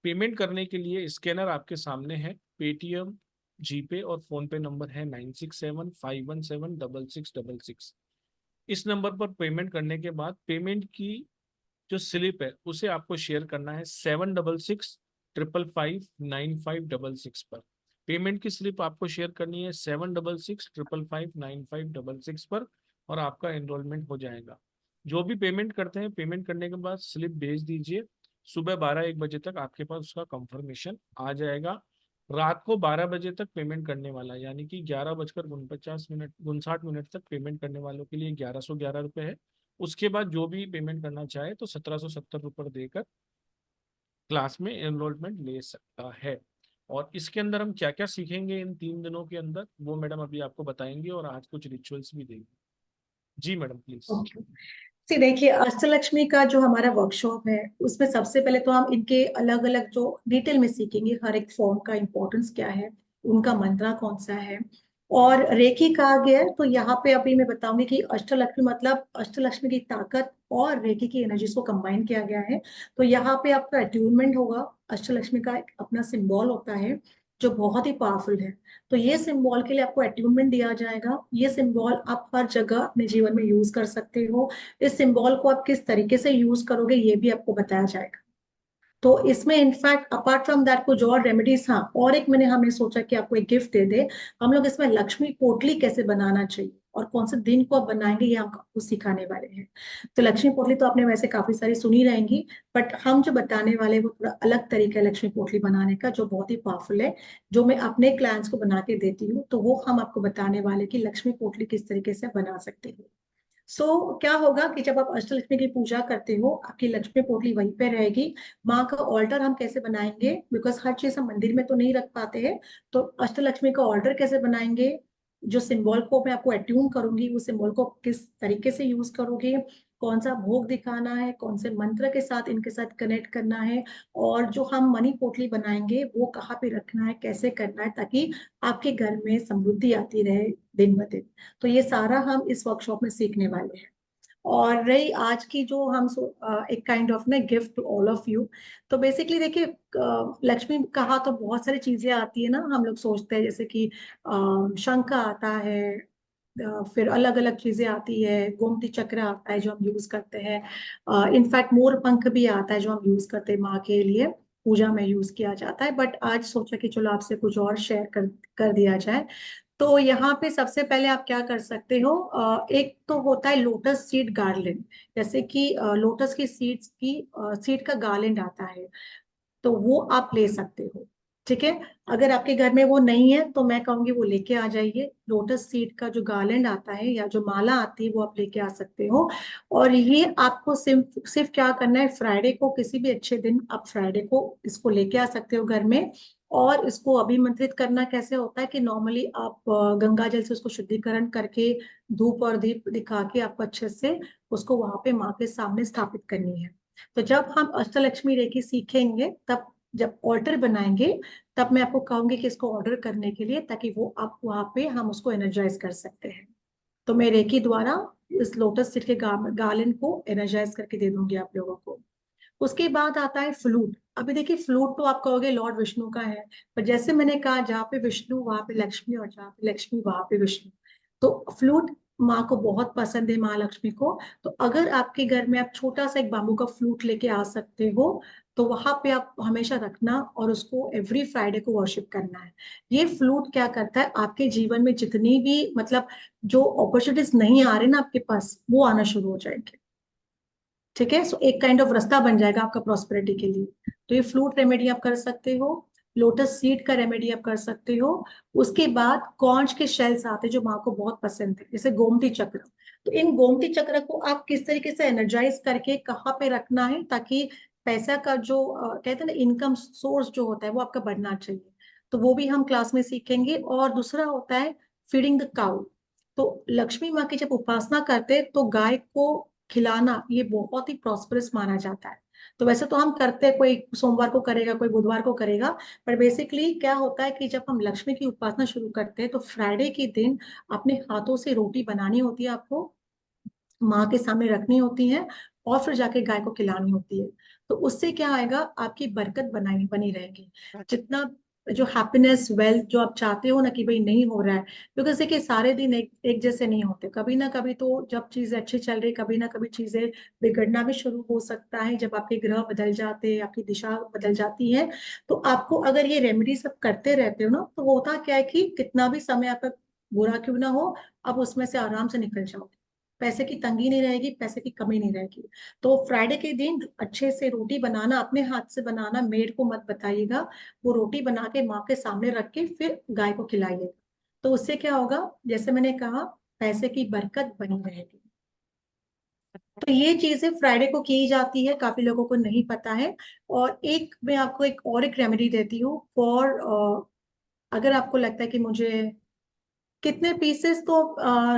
पेमेंट करने के लिए स्कैनर आपके सामने है, पेटीएम, जीपे और फोन पे नंबर है 9675176666। इस नंबर पर पेमेंट करने के बाद पेमेंट की जो स्लिप है उसे आपको शेयर करना है 7665559566 पर। पेमेंट की स्लिप आपको शेयर करनी है 7665559566 पर और आपका एनरोलमेंट हो जाएगा। जो भी पेमेंट करते हैं, पेमेंट करने के बाद स्लिप भेज दीजिए। सुबह 12-1 बजे तक आपके पास उसका कंफर्मेशन आ जाएगा। रात को 12 बजे तक पेमेंट करने वाला है, यानी कि 11:49 59 तक पेमेंट करने वालों के लिए 1111 रुपये है। उसके बाद जो भी पेमेंट करना चाहे तो 1770 रुपये देकर क्लास में एनरोलमेंट ले सकता है। और इसके अंदर हम क्या क्या सीखेंगे इन 3 दिनों के अंदर, वो मैडम अभी आपको बताएंगे और आज कुछ रिचुअल्स भी देंगे। जी मैडम प्लीज। ओके। सी देखिए, अष्टलक्ष्मी का जो हमारा वर्कशॉप है उसमें सबसे पहले तो हम इनके अलग अलग जो डिटेल में सीखेंगे, हर एक फॉर्म का इंपॉर्टेंस क्या है, उनका मंत्रा कौन सा है। और रेकी कहा गया है तो यहाँ पे अभी मैं बताऊंगी कि अष्टलक्ष्मी मतलब अष्टलक्ष्मी की ताकत और रेकी की एनर्जीज को कंबाइन किया गया है। तो यहाँ पे आपका अट्यूनमेंट होगा। अष्टलक्ष्मी का एक अपना सिंबल होता है जो बहुत ही पावरफुल है। तो ये सिंबल के लिए आपको अट्यूनमेंट दिया जाएगा। ये सिंबल आप हर जगह अपने जीवन में यूज कर सकते हो। इस सिंबल को आप किस तरीके से यूज करोगे ये भी आपको बताया जाएगा। तो इसमें इनफैक्ट अपार्ट फ्रॉम दैट कुछ और रेमेडीज, हाँ, और एक मैंने हमने सोचा कि आपको एक गिफ्ट दे दे। हम लोग इसमें लक्ष्मी पोटली कैसे बनाना चाहिए और कौन से दिन को आप बनाएंगे ये हम आपको सिखाने वाले हैं। तो लक्ष्मी पोटली तो आपने वैसे काफी सारी सुनी रहेंगी, बट हम जो बताने वाले हैं वो थोड़ा अलग तरीका है लक्ष्मी पोटली बनाने का, जो बहुत ही पावरफुल है, जो मैं अपने क्लाइंट्स को बना के देती हूँ। तो वो हम आपको बताने वाले कि लक्ष्मी पोटली किस तरीके से बना सकते हो। क्या होगा कि जब आप अष्टलक्ष्मी की पूजा करते हो आपकी लक्ष्मी पोटली वहीं पे रहेगी। माँ का ऑल्टर हम कैसे बनाएंगे, बिकॉज हर चीज हम मंदिर में तो नहीं रख पाते हैं। तो अष्टलक्ष्मी का ऑल्टर कैसे बनाएंगे, जो सिंबल को मैं आपको अट्यून करूंगी, उस सिंबल को किस तरीके से यूज करोगे, कौन सा भोग दिखाना है, कौन से मंत्र के साथ इनके साथ कनेक्ट करना है, और जो हम मनी पोटली बनाएंगे वो कहाँ पे रखना है, कैसे करना है, ताकि आपके घर में समृद्धि आती रहे दिन ब दिन। तो ये सारा हम इस वर्कशॉप में सीखने वाले हैं। और रही आज की जो हम एक काइंड ऑफ ना gift to all of you. तो बेसिकली देखिए, लक्ष्मी कहा तो बहुत सारी चीजें आती है ना, हम लोग सोचते हैं जैसे कि शंख आता है, फिर अलग अलग चीजें आती है, गोमती चक्र आता है जो हम यूज करते हैं, इनफैक्ट मोर पंख भी आता है जो हम यूज करते हैं माँ के लिए, पूजा में यूज किया जाता है। बट आज सोचा कि चलो आपसे कुछ और शेयर कर दिया जाए। तो यहाँ पे सबसे पहले आप क्या कर सकते हो, एक तो होता है लोटस सीड गार्लैंड। जैसे कि लोटस की सीड्स की सीड का गार्लैंड आता है, तो वो आप ले सकते हो। ठीक है, अगर आपके घर में वो नहीं है तो मैं कहूंगी वो लेके आ जाइए। लोटस सीड का जो गार्लैंड आता है या जो माला आती है वो आप लेके आ सकते हो। और ये आपको सिर्फ सिर्फ क्या करना है, फ्राइडे को, किसी भी अच्छे दिन आप फ्राइडे को इसको लेके आ सकते हो घर में। और इसको अभिमंत्रित करना कैसे होता है कि नॉर्मली आप गंगा जल से उसको शुद्धिकरण करके धूप और दीप दिखा के आपको अच्छे से उसको वहां पे माँ के सामने स्थापित करनी है। तो जब हम अष्टलक्ष्मी रेखी सीखेंगे तब, जब ऑर्डर बनाएंगे, तब मैं आपको कहूंगी कि इसको ऑर्डर करने के लिए, ताकि वो आप वहां पे हम उसको एनर्जाइज कर सकते हैं। तो मैं रेखी द्वारा इस लोटस सीड के गार्लैंड को एनर्जाइज करके दे दूंगी आप लोगों को। उसके बाद आता है फ्लूट। अभी देखिए, फ्लूट तो आप कहोगे लॉर्ड विष्णु का है, पर जैसे मैंने कहा जहाँ पे विष्णु वहां पे लक्ष्मी, और जहाँ पे लक्ष्मी वहां पे विष्णु। तो फ्लूट माँ को बहुत पसंद है, माँ लक्ष्मी को। तो अगर आपके घर में आप छोटा सा एक बाम्बू का फ्लूट लेके आ सकते हो तो वहां पे आप हमेशा रखना और उसको एवरी फ्राइडे को वर्शिप करना है। ये फ्लूट क्या करता है, आपके जीवन में जितनी भी मतलब जो अपॉर्चुनिटीज नहीं आ रहे ना आपके पास, वो आना शुरू हो जाएंगे। ठीक है, सो एक काइंड ऑफ रास्ता बन जाएगा आपका प्रॉस्पेरिटी के लिए। तो ये फ्लूट रेमेडी आप कर सकते हो। लोटस सीड का रेमेडी आप कर सकते हो। उसके बाद कॉन्च के शेल्स आते हैं जो माँ को बहुत पसंद है, जैसे गोमती चक्र। तो इन गोमती चक्र को आप किस तरीके से एनर्जाइज करके कहाँ पे रखना है, ताकि पैसा का जो कहते हैं ना इनकम सोर्स जो होता है वो आपका बढ़ना चाहिए। तो वो भी हम क्लास में सीखेंगे। और दूसरा होता है फीडिंग द काउ। तो लक्ष्मी माँ की जब उपासना करते तो गाय को खिलाना ये बहुत ही प्रॉस्परस माना जाता है। तो वैसे तो हम करते हैं, कोई सोमवार को करेगा, कोई बुधवार को करेगा, पर बेसिकली क्या होता है कि जब हम लक्ष्मी की उपासना शुरू करते हैं तो फ्राइडे के दिन अपने हाथों से रोटी बनानी होती है आपको, माँ के सामने रखनी होती है, और फिर जाके गाय को खिलानी होती है। तो उससे क्या आएगा, आपकी बरकत बनाई बनी रहेगी। जितना जो हैप्पीनेस वेल्थ जो आप चाहते हो ना कि भाई नहीं हो रहा है, बिकॉज देखिए सारे दिन एक जैसे नहीं होते, कभी ना कभी तो जब चीजें अच्छी चल रही, कभी ना कभी चीजें बिगड़ना भी शुरू हो सकता है। जब आपके ग्रह बदल जाते हैं, आपकी दिशा बदल जाती है, तो आपको अगर ये रेमेडी सब करते रहते हो ना, तो होता क्या है कि कितना भी समय आपका बुरा क्यों ना हो, आप उसमें से आराम से निकल जाओगे। पैसे की तंगी नहीं रहेगी, पैसे की कमी नहीं रहेगी। तो फ्राइडे के दिन अच्छे से रोटी बनाना, अपने हाथ से बनाना, मेड को मत बताइएगा। वो रोटी बना के माँ के सामने रख के फिर गाय को खिलाइएगा। तो उससे क्या होगा, जैसे मैंने कहा, पैसे की बरकत बनी रहेगी। तो ये चीजें फ्राइडे को की जाती है, काफी लोगों को नहीं पता है। और एक मैं आपको एक रेमेडी देती हूँ फॉर, अगर आपको लगता है कि मुझे कितने पीसेस, तो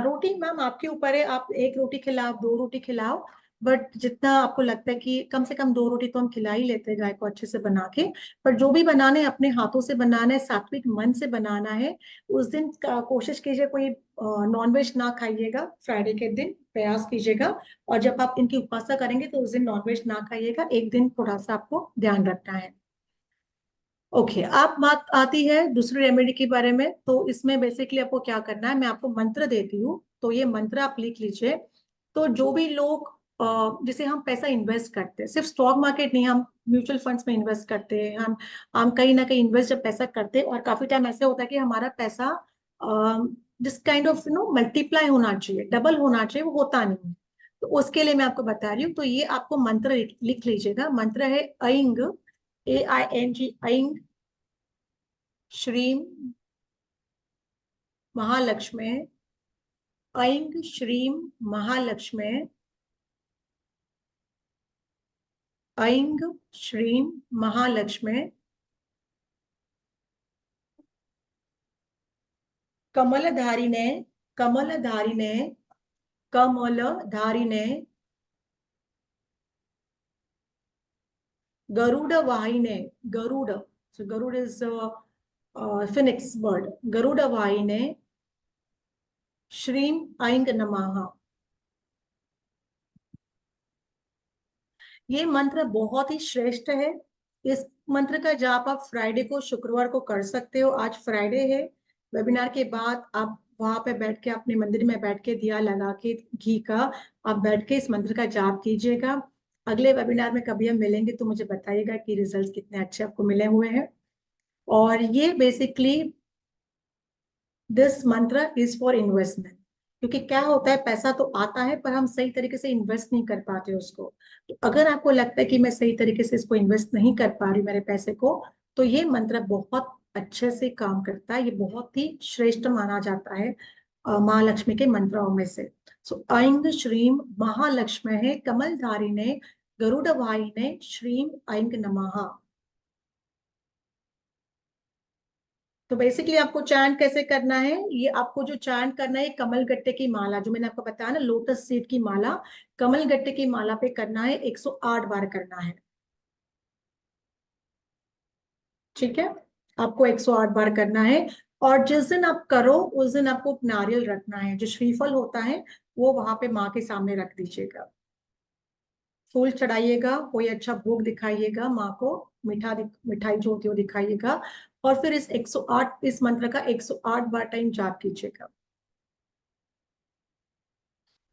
रोटी मैम आपके ऊपर है, आप एक रोटी खिलाओ, दो रोटी खिलाओ, बट जितना आपको लगता है कि कम से कम दो रोटी तो हम खिला ही लेते हैं गाय को अच्छे से बना के। पर जो भी बनाने अपने हाथों से बनाना है, सात्विक मन से बनाना है। उस दिन कोशिश कीजिए कोई नॉनवेज ना खाइएगा, फ्राइडे के दिन प्रयास कीजिएगा। और जब आप इनकी उपासना करेंगे तो उस दिन नॉनवेज ना खाइएगा, एक दिन थोड़ा सा आपको ध्यान रखना है। ओके, आप बात आती है दूसरी रेमेडी के बारे में। तो इसमें बेसिकली आपको क्या करना है, मैं आपको मंत्र देती हूँ, तो ये मंत्र आप लिख लीजिए। तो जो भी लोग जैसे हम पैसा इन्वेस्ट करते हैं, सिर्फ स्टॉक मार्केट नहीं, हम म्यूचुअल फंड्स में इन्वेस्ट करते हैं, हम कहीं ना कहीं इन्वेस्ट जब पैसा करते हैं, और काफी टाइम ऐसे होता है कि हमारा पैसा जिस काइंड ऑफ मल्टीप्लाई होना चाहिए, डबल होना चाहिए, वो होता नहीं है। तो उसके लिए मैं आपको बता रही हूँ, तो ये आपको मंत्र लिख लीजिएगा। मंत्र है ऐंग, AING, ऐंग Shreem Mahalakshmi, ऐंग Shreem Mahalakshmi, ऐंग Shreem Mahalakshmi, कमलधारिणे, कमलधारिणे, कमलधारिणे, Garuda वाहिने, Garuda, so Garuda is phoenix bird, Garuda वाहिने, श्रीम ऐंग नमः। ये मंत्र बहुत ही श्रेष्ठ है। इस मंत्र का जाप आप फ्राइडे को, शुक्रवार को कर सकते हो। आज फ्राइडे है, वेबिनार के बाद आप वहां पे बैठ के, अपने मंदिर में बैठ के दिया लगा के घी का, आप बैठ के इस मंत्र का जाप कीजिएगा। अगले वेबिनार में कभी हम मिलेंगे तो मुझे बताइएगा कि रिजल्ट कितने अच्छे आपको मिले हुए हैं। और ये बेसिकली दिस मंत्र इज फॉर इन्वेस्टमेंट, क्योंकि क्या होता है, पैसा तो आता है पर हम सही तरीके से इन्वेस्ट नहीं कर पाते उसको। तो अगर आपको लगता है कि मैं सही तरीके से इसको इन्वेस्ट नहीं कर पा रही मेरे पैसे को, तो ये मंत्र बहुत अच्छे से काम करता है। ये बहुत ही श्रेष्ठ माना जाता है महालक्ष्मी के मंत्रों में से। सो ऐंग श्रीम महालक्ष्मी है, कमलधारिणे, गरुड़ वाहिने, श्रीम ऐंग नमः। तो बेसिकली आपको चैंट कैसे करना है, ये आपको जो चैंट करना है, कमल गट्टे की माला, जो मैंने आपको बताया ना, लोटस सीड की माला, कमल गट्टे की माला पे करना है, 108 बार करना है। ठीक है, आपको 108 बार करना है। और जिस दिन आप करो उस दिन आपको नारियल रखना है, जो श्रीफल होता है वो वहां पे माँ के सामने रख दीजिएगा। फूल चढ़ाइएगा, कोई अच्छा भोग दिखाइएगा माँ को, मिठाई जो होती है वो दिखाइएगा। और फिर इस 108, इस मंत्र का 108 बार टाइम जाप कीजिएगा।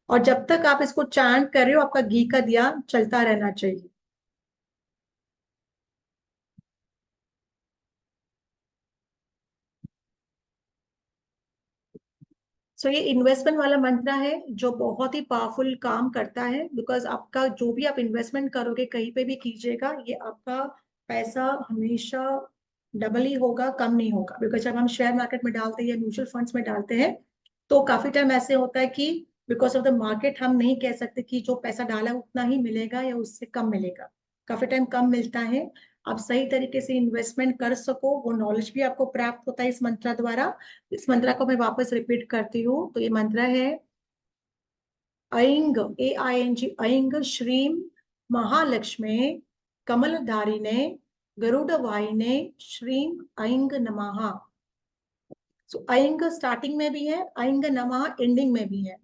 और जब तक आप इसको चैंट कर रहे हो, आपका घी का दिया चलता रहना चाहिए। सो ये इन्वेस्टमेंट वाला मंत्र है जो बहुत ही पावरफुल काम करता है, बिकॉज आपका जो भी आप इन्वेस्टमेंट करोगे, कहीं पे भी कीजिएगा, ये आपका पैसा हमेशा डबल ही होगा, कम नहीं होगा। बिकॉज जब हम शेयर मार्केट में डालते हैं या म्यूचुअल फंड्स में डालते हैं, तो काफी टाइम ऐसे होता है कि बिकॉज ऑफ द मार्केट हम नहीं कह सकते कि जो पैसा डाला है उतना ही मिलेगा या उससे कम मिलेगा, काफी टाइम कम मिलता है। आप सही तरीके से इन्वेस्टमेंट कर सको, वो नॉलेज भी आपको प्राप्त होता है इस मंत्र द्वारा। इस मंत्र को मैं वापस रिपीट करती हूँ, तो ये मंत्र है ऐंग AING ऐंग श्रीम महालक्ष्मी कमलधारिणे गरुड़वाहिने श्रीम ऐंग नमः। सो ऐंग स्टार्टिंग में भी है, ऐंग नमः एंडिंग में भी है।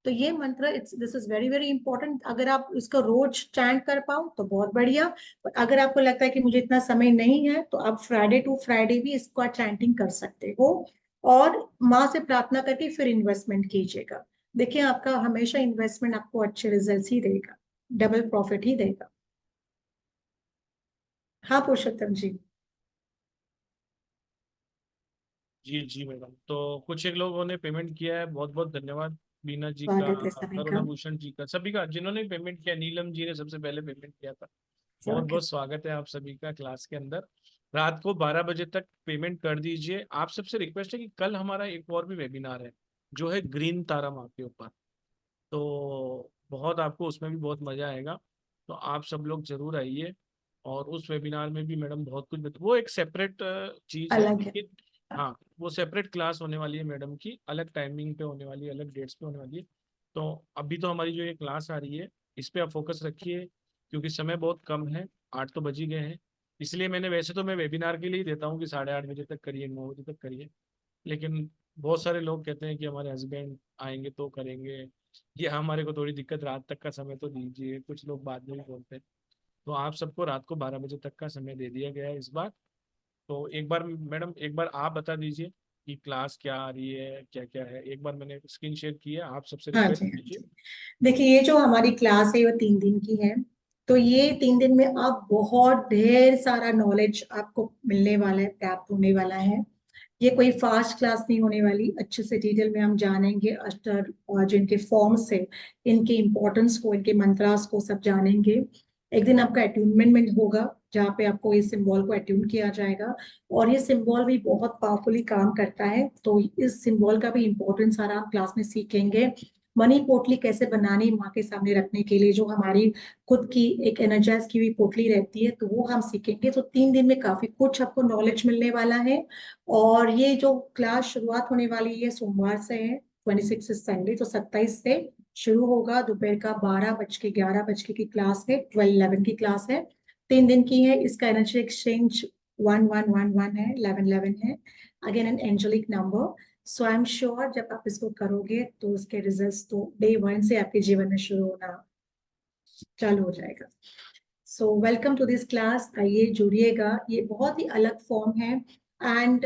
तो ये मंत्र this is very very important. अगर आप इसको रोज चैंट कर पाओ तो बहुत बढ़िया, पर अगर आपको लगता है कि मुझे इतना समय नहीं है तो आप फ्राइडे टू फ्राइडे भी इसका चैंटिंग कर सकते हो, और माँ से प्रार्थना करके फिर इन्वेस्टमेंट कीजिएगा। देखिए आपका हमेशा इन्वेस्टमेंट आपको अच्छे रिजल्ट ही देगा, डबल प्रॉफिट ही देगा। हाँ पुरुषोत्तम जी। जी जी मैडम, तो कुछ एक लोगों ने पेमेंट किया है, बहुत बहुत धन्यवाद। बीना जी का, स्वागत है सभी का। करुणा भूषण जी का, सभी का, जिन्होंने पेमेंट किया। नीलम जी ने सबसे पहले पेमेंट किया था। बहुत स्वागत। बहुत स्वागत है आप सभी का क्लास के अंदर। रात को 12 बजे तक पेमेंट कर दीजिए। आप सबसे रिक्वेस्ट है कि कल हमारा एक और भी वेबिनार है, जो है ग्रीन तारा माँ के ऊपर। तो बहुत आपको उसमें भी बहुत मजा आएगा। तो आप सब लोग जरूर आइए। और उस वेबिनार में भी मैडम बहुत कुछ वो एक सेपरेट चीज है, अलग है। लेकिन हाँ, वो सेपरेट क्लास होने वाली है मैडम की, अलग टाइमिंग पे होने वाली है, अलग डेट्स पे होने वाली है। तो अभी तो हमारी जो ये क्लास आ रही है, इस पे आप फोकस रखिए, क्योंकि समय बहुत कम है, 8 तो बज ही गए हैं। इसलिए मैंने, वैसे तो मैं वेबिनार के लिए देता हूँ कि 8:30 बजे तक करिए, 9 बजे तक करिए, लेकिन बहुत सारे लोग कहते हैं कि हमारे हस्बैंड आएंगे तो करेंगे, या हमारे को थोड़ी दिक्कत, रात तक का समय तो दीजिए, कुछ लोग बाद में भी बोलते हैं। तो आप सबको रात को 12 बजे तक का समय दे दिया गया है इस बार। तो एक बार मैडम, एक बार आप बता दीजिए कि क्लास क्या आ रही है, क्या क्या है। एक बार मैंने स्क्रीन शेयर की है, आप सबसे हाँ रिक्वेस्ट जी, हाँ कीजिए। जी। देखिए ये जो हमारी क्लास है वो 3 दिन की है। तो ये 3 दिन में आप बहुत ढेर सारा नॉलेज आपको मिलने वाला है, प्राप्त होने वाला है। ये कोई फास्ट क्लास नहीं होने वाली, अच्छे से डिटेल में हम जानेंगे अस्टर और जिनके फॉर्म्स है, इनके इंपॉर्टेंस को, इनके मंत्रास को सब जानेंगे। एक दिन आपका अट्यूनमेंट में होगा, जहाँ पे आपको इस सिंबल को अट्यून किया जाएगा, और ये सिंबल भी बहुत पावरफुली काम करता है। तो इस सिंबल का भी इंपॉर्टेंस सारा आप क्लास में सीखेंगे। मनी पोटली कैसे बनानी माँ के सामने रखने के लिए, जो हमारी खुद की एक एनर्जाइज की हुई पोटली रहती है, तो वो हम सीखेंगे। तो 3 दिन में काफी कुछ आपको नॉलेज मिलने वाला है। और ये जो क्लास शुरुआत होने वाली है सोमवार से है, 26 संडे, तो 27 से शुरू होगा। दोपहर का 12 बज के 11 बज के की क्लास है, 12-11 की क्लास है, 3 दिन की है। इसका एनर्जी एक्सचेंज 1111 है, 1111 है, again an angelic number. So I am sure जब आप इसको करोगे तो उसके रिजल्ट्स तो डे 1 से आपके जीवन में शुरू होना चालू हो जाएगा। So welcome to this class, आइए जुड़िएगा। ये बहुत ही अलग फॉर्म है। एंड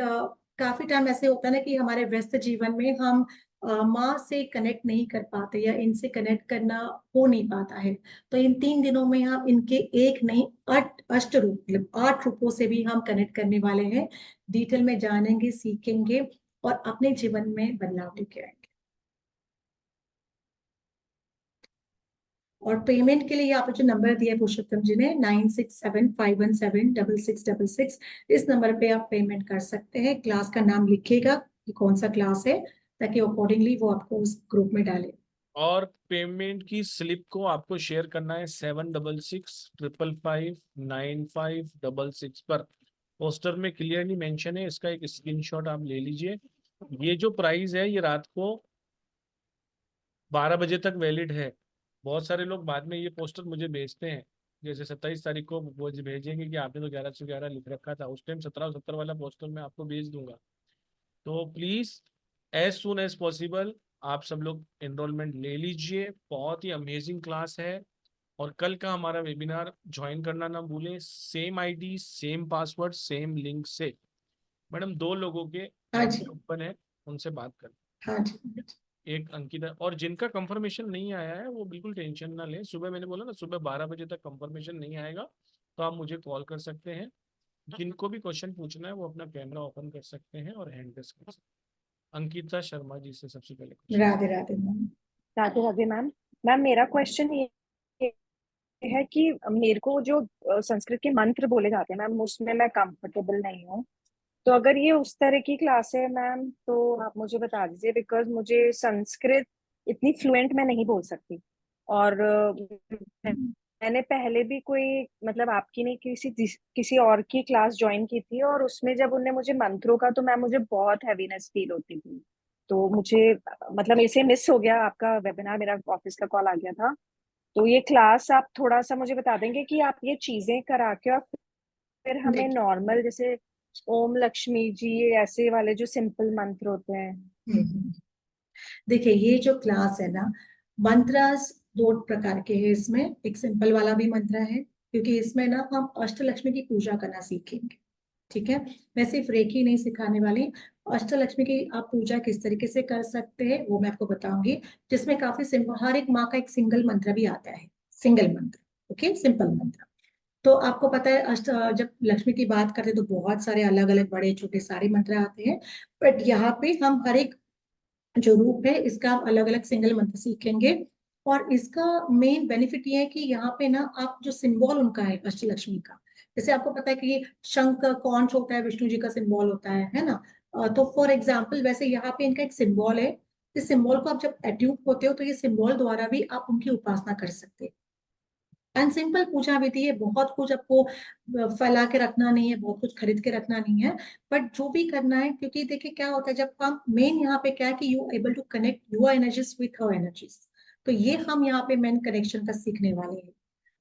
काफी टाइम ऐसे होता है ना कि हमारे व्यस्त जीवन में हम माँ से कनेक्ट नहीं कर पाते, या इनसे कनेक्ट करना हो नहीं पाता है। तो इन 3 दिनों में हम इनके एक नहीं 8 रूप, मतलब 8 रूपों से भी हम कनेक्ट करने वाले हैं। डिटेल में जानेंगे, सीखेंगे और अपने जीवन में बदलाव लेके आएंगे। और पेमेंट के लिए यहाँ पे जो नंबर दिया है पुरुषोत्तम जी ने, 9675176666, इस नंबर पे आप पेमेंट कर सकते हैं। क्लास का नाम लिखिएगा कि कौन सा क्लास है, ताकि अकॉर्डिंगली वो आपको उस ग्रुप में डाले। और पेमेंट की स्लिप को आपको शेयर करना है 7665559566 पर। पोस्टर में क्लियरली मेंशन है, इसका एक स्क्रीनशॉट आप ले लीजिए। ये जो प्राइस है, ये रात को 12 बजे तक वैलिड है। बहुत सारे लोग बाद में ये पोस्टर मुझे भेजते हैं, जैसे 27 तारीख को वो भेजेंगे कि आपने तो 11 से 11 लिख रखा था, उस टाइम 17 वाला पोस्टर मैं आपको भेज दूंगा। तो please, as soon as possible आप सब लोग एनरोलमेंट ले लीजिए। बहुत ही अमेजिंग क्लास है। और कल का हमारा वेबिनार ज्वाइन करना ना भूलें, same ID, same password, same link से। मैडम, 2 लोगों के हाँ जी, ओपन है, उनसे बात कर। हाँ जी। एक अंकिता, और जिनका कंफर्मेशन नहीं आया है वो बिल्कुल टेंशन ना लें। सुबह मैंने बोला ना, सुबह 12 बजे तक कंफर्मेशन नहीं आएगा तो आप मुझे कॉल कर सकते हैं। जिनको भी क्वेश्चन पूछना है वो अपना कैमरा ओपन कर सकते हैं और हैंड रेस कर सकते हैं। अंकिता शर्मा जी से सबसे पहले question. Radhe Radhe ma'am. Radhe Radhe ma'am. Ma'am मेरा क्वेश्चन ये है कि मेरे को जो संस्कृत के मंत्र बोले जाते हैं मैम, उसमें मैं कंफर्टेबल नहीं हूँ। तो अगर ये उस तरह की क्लास है मैम, तो आप मुझे बता दीजिए, बिकॉज मुझे संस्कृत इतनी फ्लुएंट मैं नहीं बोल सकती। और मैंने पहले भी कोई, मतलब आपकी नहीं, किसी और की क्लास ज्वाइन की थी, और उसमें जब उनने मुझे मंत्रों का, तो मैम मुझे बहुत हैवीनेस फील होती थी। तो मुझे मतलब इसे मिस हो गया आपका वेबिनार, मेरा ऑफिस का कॉल आ गया था। तो ये क्लास आप थोड़ा सा मुझे बता देंगे कि आप ये चीजें करा के और फिर हमें देखिए नॉर्मल जैसे ओम लक्ष्मी जी ऐसे वाले जो सिंपल मंत्र होते हैं। हम्म। देखिए ये जो क्लास है ना, मंत्रास दो प्रकार के हैं इसमें। एक सिंपल वाला भी मंत्र है, क्योंकि इसमें ना हम अष्टलक्ष्मी की पूजा करना सीखेंगे। ठीक है, मैं सिर्फ रेखी नहीं सिखाने वाली, अष्टलक्ष्मी की आप पूजा किस तरीके से कर सकते हैं वो मैं आपको बताऊंगी, जिसमें काफी सिंपल, हर एक माँ का एक सिंगल मंत्र भी आता है, सिंगल मंत्र। ओके, सिंपल मंत्र। तो आपको पता है जब लक्ष्मी की बात करते हैं तो बहुत सारे अलग अलग बड़े छोटे सारे मंत्र आते हैं, बट यहाँ पे हम हर एक जो रूप है इसका आप अलग अलग सिंगल मंत्र सीखेंगे। और इसका मेन बेनिफिट ये है कि यहाँ पे ना आप जो सिंबल उनका है अष्टलक्ष्मी का, जैसे आपको पता है कि ये शंख कौन होता है, विष्णु जी का सिंबल होता है ना। तो फॉर एग्जाम्पल वैसे यहाँ पे इनका एक सिंबल है। इस सिंबल को आप जब एट्यून होते हो तो ये सिंबल द्वारा भी आप उनकी उपासना कर सकते हैं। एंड सिंपल पूजा विधि है, बहुत कुछ आपको फैला के रखना नहीं है, बहुत कुछ खरीद के रखना नहीं है, बट जो भी करना है, क्योंकि देखिए क्या होता है जब हम मेन यहाँ पे क्या है कि you able to connect your energies with her energies. तो ये हम यहाँ पे मेन कनेक्शन का सीखने वाले हैं।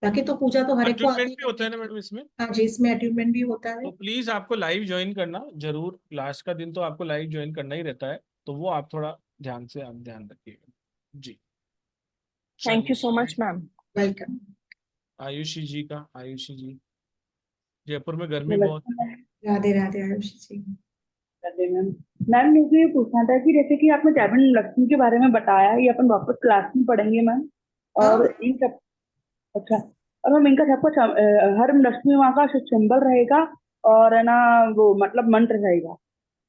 बाकी तो पूजा तो हर एक को आती अटूनमेंट है भी होता करनी। है ना मैडम इसमें? हाँ जी, इसमें अट्यूनमेंट भी होता तो है। प्लीज आपको लाइव ज्वाइन करना जरूर, लास्ट का दिन तो आपको लाइव ज्वाइन करना ही रहता है, तो वो आप थोड़ा ध्यान से आप ध्यान रखिएगा जी। थैंक चलिए, you so much ma'am. Welcome. Ayushi ji का, आयुषी जी, जयपुर में गर्मी बहुत नमस्ते है। Ma'am. Radhe Radhe Ayushi ji. Radhe ma'am. Ma'am मुझे ये पूछना था कि जैसे कि आपने कैबिन लक्ष्मी के बारे में बताया, ये अपन वापस क्लास में पढ़ेंगे मैम। और हाँ, इन सब, अच्छा, और मैम इनका सब कुछ हर लक्ष्मी माँ का सिंबल रहेगा और है ना, वो मतलब मंत्र रहेगा।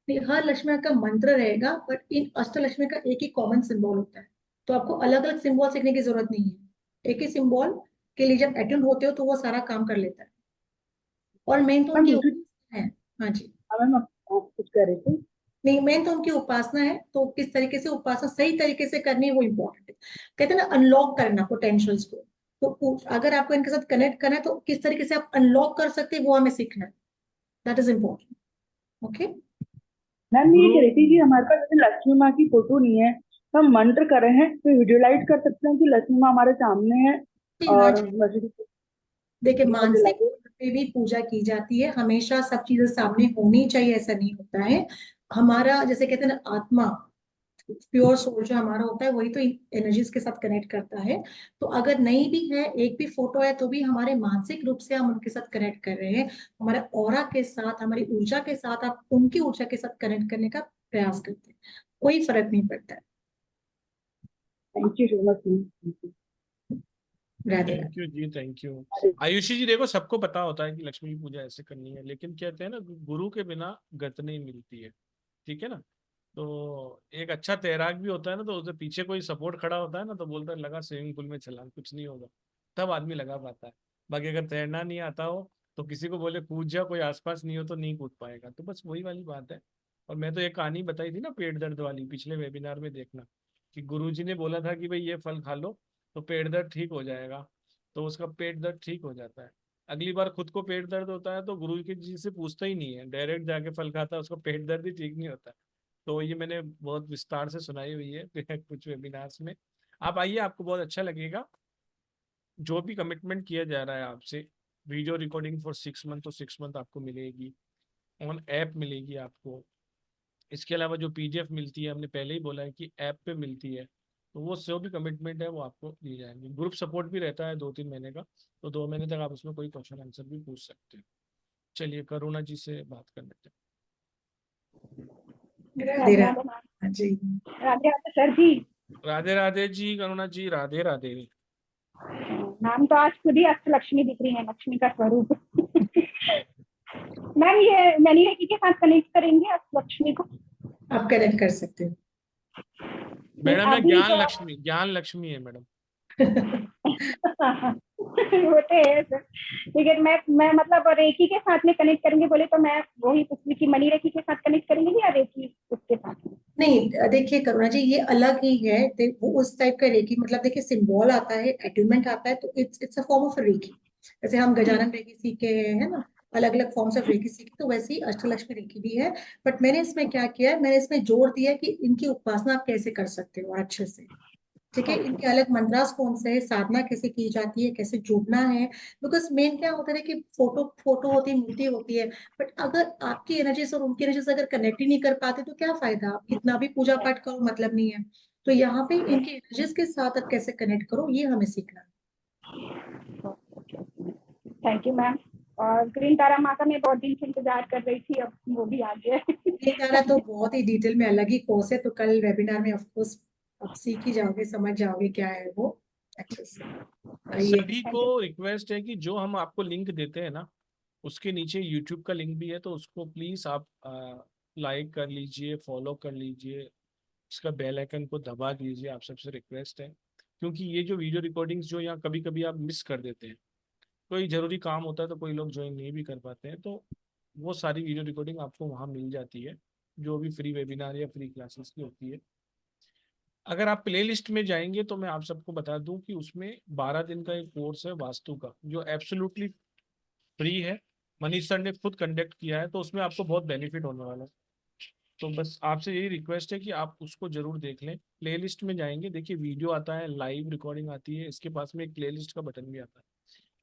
नहीं, हर लक्ष्मी का मंत्र रहेगा, बट इन अष्टलक्ष्मी का एक ही कॉमन सिंबल होता है। तो आपको अलग अलग सिंबल सीखने की जरूरत नहीं है, एक ही सिंबल के लिए जब अटेंड होते हो तो वो सारा काम कर लेता है। और मेन तो मैम उनकी दूसरी, उपासना है। हाँ जी। हाँ मैम आप कुछ कह रहे थे। नहीं, मेन तो उनकी उपासना है, तो किस तरीके से उपासना सही तरीके से करनी है वो इम्पोर्टेंट है। कहते हैं ना अनलॉक करना पोटेंशियल्स को। तो अगर आपको इनके साथ कनेक्ट करना है तो किस तरीके से आप अनलॉक कर सकते हैं वो हमें सीखना है। That is important. Okay. Ma'am मैं ये गुरु, कह रही थी कि हमारे पास जैसे लक्ष्मी माँ की फोटो नहीं है, तो हम मंत्र कर रहे हैं तो विजुअलाइज कर सकते हैं कि लक्ष्मी माँ हमारे सामने है हाँ और जी। बस देखिए दीपक जला मानसिक के। तौर पे भी पूजा की जाती है, हमेशा सब चीजें सामने होनी चाहिए ऐसा नहीं होता है। हमारा जैसे कहते हैं ना आत्मा, प्योर सोल जो हमारा होता है वही तो एनर्जीज के साथ कनेक्ट करता है। तो अगर नहीं भी है, एक भी फोटो है, तो भी हमारे मानसिक रूप से हम उनके साथ कनेक्ट कर रहे हैं। हमारे ऑरा के साथ, हमारी ऊर्जा के साथ, आप उनकी ऊर्जा के साथ कनेक्ट करने का प्रयास करते हैं। कोई फर्क नहीं पड़ता है। Thank you so much. Radhe thank Radhe. You ji, thank you. Ayushi ji, देखो सबको पता होता है कि लक्ष्मी की पूजा ऐसे करनी है, लेकिन कहते हैं ना गुरु के बिना गत नहीं मिलती है। ठीक है ना? तो एक अच्छा तैराक भी होता है ना, तो उसके पीछे कोई सपोर्ट खड़ा होता है ना, तो बोलता है लगा स्विमिंग पूल में छलांग, कुछ नहीं होगा, तब आदमी लगा पाता है। बाकी अगर तैरना नहीं आता हो तो किसी को बोले कूद जा, कोई आसपास नहीं हो तो नहीं कूद पाएगा। तो बस वही वाली बात है। और मैं तो एक कहानी बताई थी ना पेट दर्द वाली, पिछले वेबिनार में देखना, कि गुरुजी ने बोला था कि भाई ये फल खा लो तो पेट दर्द ठीक हो जाएगा, तो उसका पेट दर्द ठीक हो जाता है। अगली बार खुद को पेट दर्द होता है तो गुरु जी से पूछता ही नहीं है, डायरेक्ट जाके फल खाता है, उसका पेट दर्द ही ठीक नहीं होता है। तो ये मैंने बहुत विस्तार से सुनाई हुई है कुछ वेबिनार्स में। आप आइए, आपको बहुत अच्छा लगेगा। जो भी कमिटमेंट किया जा रहा है आपसे, वीडियो रिकॉर्डिंग फॉर 6 मंथ, तो 6 मंथ आपको मिलेगी, ऑन ऐप मिलेगी आपको। इसके अलावा जो पीडीएफ मिलती है, हमने पहले ही बोला है कि ऐप पे मिलती है, तो वो जो भी कमिटमेंट है वो आपको दी जाएंगी। ग्रुप सपोर्ट भी रहता है 2-3 महीने का, तो 2 महीने तक आप उसमें कोई क्वेश्चन आंसर भी पूछ सकते हैं। चलिए, करुणा जी से बात कर लेते हैं। राधे राधे राधे। राधे मैम। हाँ जी। राधे राधे सर जी। राधे राधे जी, करुणा जी, राधे राधे। मैम तो आज खुद ही अष्टलक्ष्मी दिख रही है, लक्ष्मी का स्वरूप। मैम ये मैनी रेखी के साथ कनेक्ट करेंगे अष्टलक्ष्मी को? आप कनेक्ट कर सकते हो। नहीं मैडम है अभी ज्ञान तो लक्ष्मी, ज्ञान लक्ष्मी है मैडम। होते हैं सर, लेकिन मैं मतलब रेखी के साथ में कनेक्ट करेंगे बोले तो मैं वही पूछ रही कि मनी रेखी के साथ कनेक्ट करेंगे या रेखी उसके साथ में? नहीं देखिए करुणा जी, ये अलग ही है। वो उस टाइप का रेकी, मतलब देखिए सिंबल आता है, अट्यूनमेंट आता है, तो it's it's a form of reiki. जैसे हम ठीक। गजानन रेकी सीखे हैं, है ना। अलग अलग फॉर्म्स ऑफ रेकी सीखी, तो वैसे ही अष्टलक्ष्मी रेकी भी है। बट मैंने इसमें क्या किया है, मैंने इसमें जोड़ दिया है कि इनकी उपासना आप कैसे कर सकते हो अच्छे से। ठीक है, इनके अलग मंत्रास कौन से है, साधना कैसे की जाती है, कैसे जुड़ना है। बिकॉज मेन क्या होता है कि फोटो फोटो होती है, मूर्ति होती है, बट अगर आपकी एनर्जीज और उनकी एनर्जीज अगर कनेक्ट ही नहीं कर पाते तो क्या फायदा, आप कितना भी पूजा पाठ करो मतलब नहीं है। तो यहाँ पे इनकी एनर्जीज के साथ आप कैसे कनेक्ट करो, ये हमें सीखना है। Thank you ma'am. और ग्रीन तारा माँ का मैं बहुत दिन से इंतजार कर रही थी, अब वो भी आ गया है। ये गाना तो बहुत ही डिटेल में अलग ही कोर्स है, तो कल वेबिनार में ऑफ कोर्स आप सीख ही जाओगे, समझ जाओगे क्या है वो अच्छे से। आइए। सभी थैंक को यू। रिक्वेस्ट है कि जो हम आपको लिंक देते हैं ना, उसके नीचे यूट्यूब का लिंक भी है, तो उसको प्लीज आप लाइक कर लीजिए, फॉलो कर लीजिए, इसका बेल आइकन को दबा दीजिए, आप सबसे रिक्वेस्ट है। क्योंकि ये जो वीडियो रिकॉर्डिंग्स जो यहाँ कभी कभी आप मिस कर देते हैं, कोई जरूरी काम होता है तो कोई लोग ज्वाइन नहीं भी कर पाते हैं, तो वो सारी वीडियो रिकॉर्डिंग आपको वहाँ मिल जाती है, जो भी फ्री वेबिनार या फ्री क्लासेस की होती है। अगर आप प्ले लिस्ट में जाएंगे तो मैं आप सबको बता दूं कि उसमें 12 दिन का एक कोर्स है वास्तु का, जो एब्सोल्युटली फ्री है। मनीष सर ने खुद कंडक्ट किया है, तो उसमें आपको बहुत बेनिफिट होने वाला है। तो बस आपसे यही रिक्वेस्ट है कि आप उसको जरूर देख लें। प्ले लिस्ट में जाएंगे, देखिए वीडियो आता है, लाइव रिकॉर्डिंग आती है, इसके पास में एक प्ले लिस्ट का बटन भी आता है।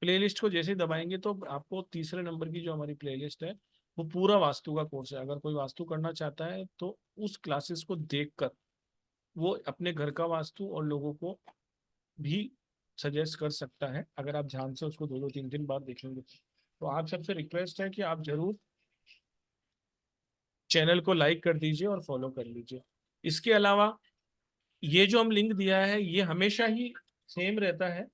प्ले लिस्ट को जैसे ही दबाएंगे तो आपको तीसरे नंबर की जो हमारी प्ले लिस्ट है, वो पूरा वास्तु का कोर्स है। अगर कोई वास्तु करना चाहता है तो उस क्लासेस को देखकर वो अपने घर का वास्तु और लोगों को भी सजेस्ट कर सकता है, अगर आप ध्यान से उसको 2-2 3 3 बार देखेंगे। तो आप सबसे रिक्वेस्ट है कि आप जरूर चैनल को लाइक कर दीजिए और फॉलो कर लीजिए। इसके अलावा ये जो हम लिंक दिया है ये हमेशा ही सेम रहता है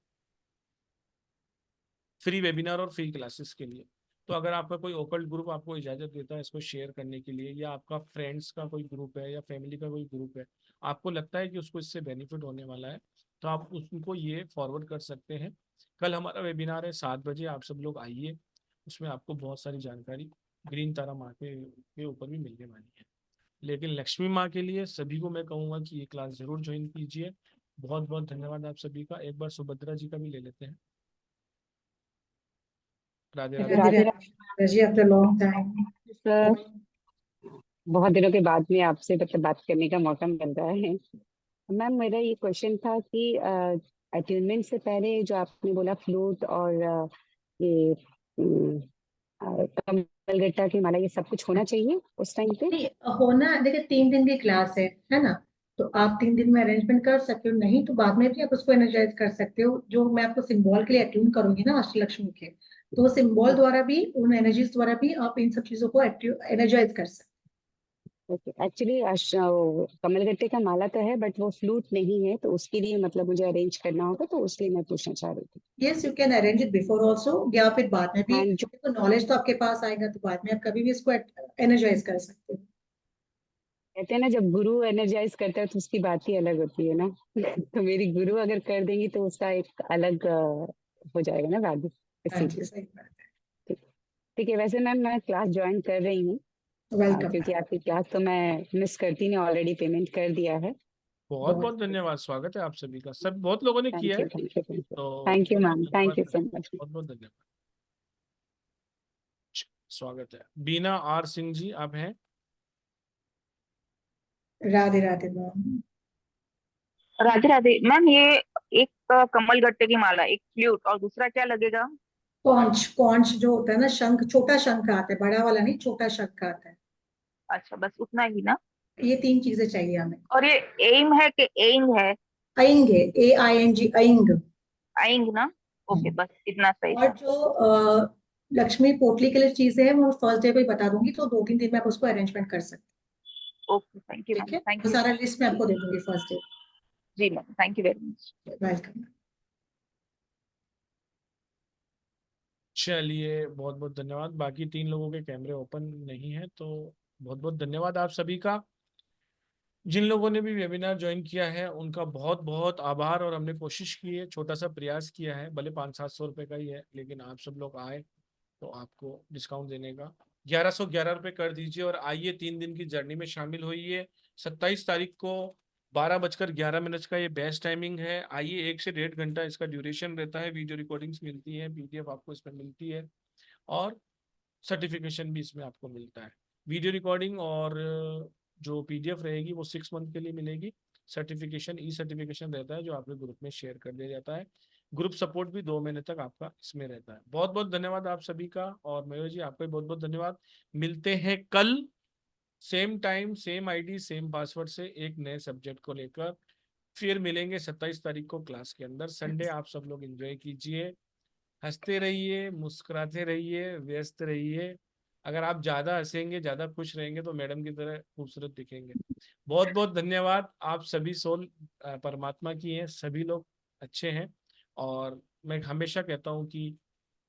फ्री वेबिनार और फ्री क्लासेस के लिए। तो अगर आपका कोई ओकल्ट ग्रुप आपको इजाजत देता है इसको शेयर करने के लिए, या आपका फ्रेंड्स का कोई ग्रुप है या फैमिली का कोई ग्रुप है, आपको लगता है कि उसको इससे बेनिफिट होने वाला है, तो आप उनको ये फॉरवर्ड कर सकते हैं। कल हमारा वेबिनार है 7 बजे, आप सब लोग आइए, उसमें आपको बहुत सारी जानकारी ग्रीन तारा माँ के ऊपर भी मिलने वाली है। लेकिन लक्ष्मी माँ के लिए सभी को मैं कहूँगा कि ये क्लास जरूर ज्वाइन कीजिए। बहुत बहुत धन्यवाद आप सभी का। एक बार सुभद्रा जी का भी ले लेते हैं। Radhe Radhe. Radhe Radhe Radhe ji, after long time. Radhe sir. बहुत दिनों के बाद में आपसे मतलब बात करने का मौका मिल रहा है। मैम मेरा ये क्वेश्चन था कि अट्यूनमेंट से पहले जो आपने बोला फ्लूट और ये कमलगट्टा की माला, ये सब कुछ होना चाहिए उस टाइम पे? नहीं, होना देखिए 3 दिन की क्लास है ना, तो आप 3 दिन में अरेंजमेंट कर सकते हो, नहीं तो बाद में भी आप उसको एनर्जाइज कर सकते हो। जो मैं आपको सिंबल के लिए अट्यून करूंगी ना अष्टलक्ष्मी के, तो वो सिंबल द्वारा भी, उन एनर्जीज द्वारा भी आप इन सब चीजों को एनर्जाइज कर सकते ओके, एक्चुअली कमलगट्टे का माला तो है बट वो फ्लूट नहीं है, तो उसके लिए मतलब मुझे अरेंज करना होगा, तो उसलिए मैं पूछना चाह रही थी। हो। Yes, you can arrange it before also, या फिर बाद में भी। एंड जो देखो नॉलेज तो आपके पास आएगा तो बाद में आप कभी भी इसको एनर्जाइज कर सकते हो। कहते हैं ना, जब गुरु एनर्जाइज करता है तो उसकी बात ही अलग होती है ना। तो मेरी गुरु अगर कर देंगी तो उसका एक अलग हो जाएगा ना वैल्यू, हाँ जी, इसीलिए। सही बात ठीक ठीक है। वैसे मैम मैं क्लास ज्वाइन कर रही हूँ, है। वेलकम। क्योंकि आपकी क्लास तो मैं मिस करती नहीं, ऑलरेडी पेमेंट कर दिया है। बहुत बहुत बहुत धन्यवाद, स्वागत है आप सभी का। सब बहुत लोगों ने किया थैंक है, you, thank you, thank you. तो थैंक यू बहुत बहुत मैम, धन्यवाद थैंक यू सभी सो का। मच। बहुत बहुत धन्यवाद। स्वागत है। बीना आर सिंह जी आप हैं। राधे राधे मैम। राधे राधे मैम। ये एक कमल गट्टे की माला, एक फ्लूट, और दूसरा क्या लगेगा? कॉन्च, कॉन्च जो होता है ना, शंख, छोटा शंख आता है, बड़ा वाला नहीं, छोटा शंख आता है। अच्छा, बस उतना ही ना? ये 3 चीजें चाहिए हमें। और ये एम है कि एंग है? अइंग है, AING, अइंग। आएंग ना? ओके, बस इतना सही और था। जो लक्ष्मी पोटली के लिए चीजें हैं वो फर्स्ट डे को ही बता दूंगी, तो 2-3 दिन में आप उसको अरेंजमेंट कर सकते ओके, थैंक यू हैं। ठीक मैम, है, थैंक वो यू। सारा लिस्ट मैं आपको दे दूंगी फर्स्ट डे। जी ma'am, thank you very much. Welcome. चलिए, बहुत बहुत धन्यवाद। बाकी 3 लोगों के कैमरे ओपन नहीं है, तो बहुत बहुत धन्यवाद आप सभी का। जिन लोगों ने भी वेबिनार ज्वाइन किया है उनका बहुत बहुत आभार। और हमने कोशिश की है, छोटा सा प्रयास किया है, भले 500-700 रुपये का ही है, लेकिन आप सब लोग आए तो आपको डिस्काउंट देने का 1111 रुपये कर दीजिए और आइए 3 दिन की जर्नी में शामिल होइए। 27 तारीख को 12:11 का ये बेस्ट टाइमिंग है। आइए, 1 से 1.5 घंटा इसका ड्यूरेशन रहता है। वीडियो रिकॉर्डिंग्स मिलती है, PDF आपको इसमें मिलती है। और सर्टिफिकेशन भी इसमें आपको मिलता है। वीडियो रिकॉर्डिंग और जो PDF रहेगी वो 6 मंथ के लिए मिलेगी। सर्टिफिकेशन सर्टिफिकेशन रहता है जो आपके ग्रुप में शेयर कर दिया जाता है। ग्रुप सपोर्ट भी 2 महीने तक आपका इसमें रहता है। बहुत बहुत धन्यवाद आप सभी का, और मयूर जी आपका भी बहुत बहुत धन्यवाद। मिलते हैं कल same time same ID same password से एक नए सब्जेक्ट को लेकर। फिर मिलेंगे 27 तारीख को क्लास के अंदर। संडे आप सब लोग एंजॉय कीजिए, हंसते रहिए, मुस्कुराते रहिए, व्यस्त रहिए। अगर आप ज्यादा हंसेंगे, ज्यादा खुश रहेंगे तो मैडम की तरह खूबसूरत दिखेंगे। बहुत बहुत धन्यवाद। आप सभी सोल परमात्मा की हैं, सभी लोग अच्छे हैं। और मैं हमेशा कहता हूँ कि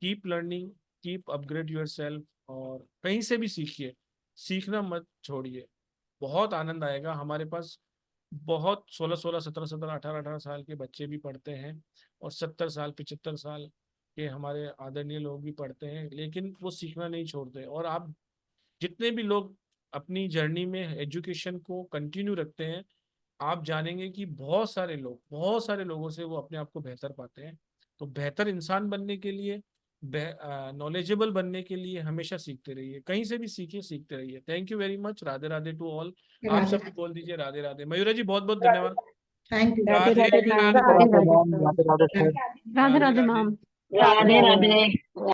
keep learning, keep upgrade yourself, और कहीं से भी सीखिए, सीखना मत छोड़िए। बहुत आनंद आएगा। हमारे पास बहुत 16-16, 17-17, 18-18 साल के बच्चे भी पढ़ते हैं, और 70 साल 75 साल के हमारे आदरणीय लोग भी पढ़ते हैं, लेकिन वो सीखना नहीं छोड़ते। और आप जितने भी लोग अपनी जर्नी में एजुकेशन को कंटिन्यू रखते हैं, आप जानेंगे कि बहुत सारे लोगों से वो अपने आप को बेहतर पाते हैं। तो बेहतर इंसान बनने के लिए, नॉलेजेबल बनने के लिए हमेशा सीखते रहिए, कहीं से भी सीखिए, सीखते रहिए। Thank you very much. Radhe Radhe to all. आप राधे सब भी बोल दीजिए राधे राधे। मयूरा जी बहुत बहुत धन्यवाद। Thank you. Radhe Radhe Radhe ma'am. Radhe Radhe Radhe Radhe Radhe Radhe ma'am. Radhe. Radhe Radhe.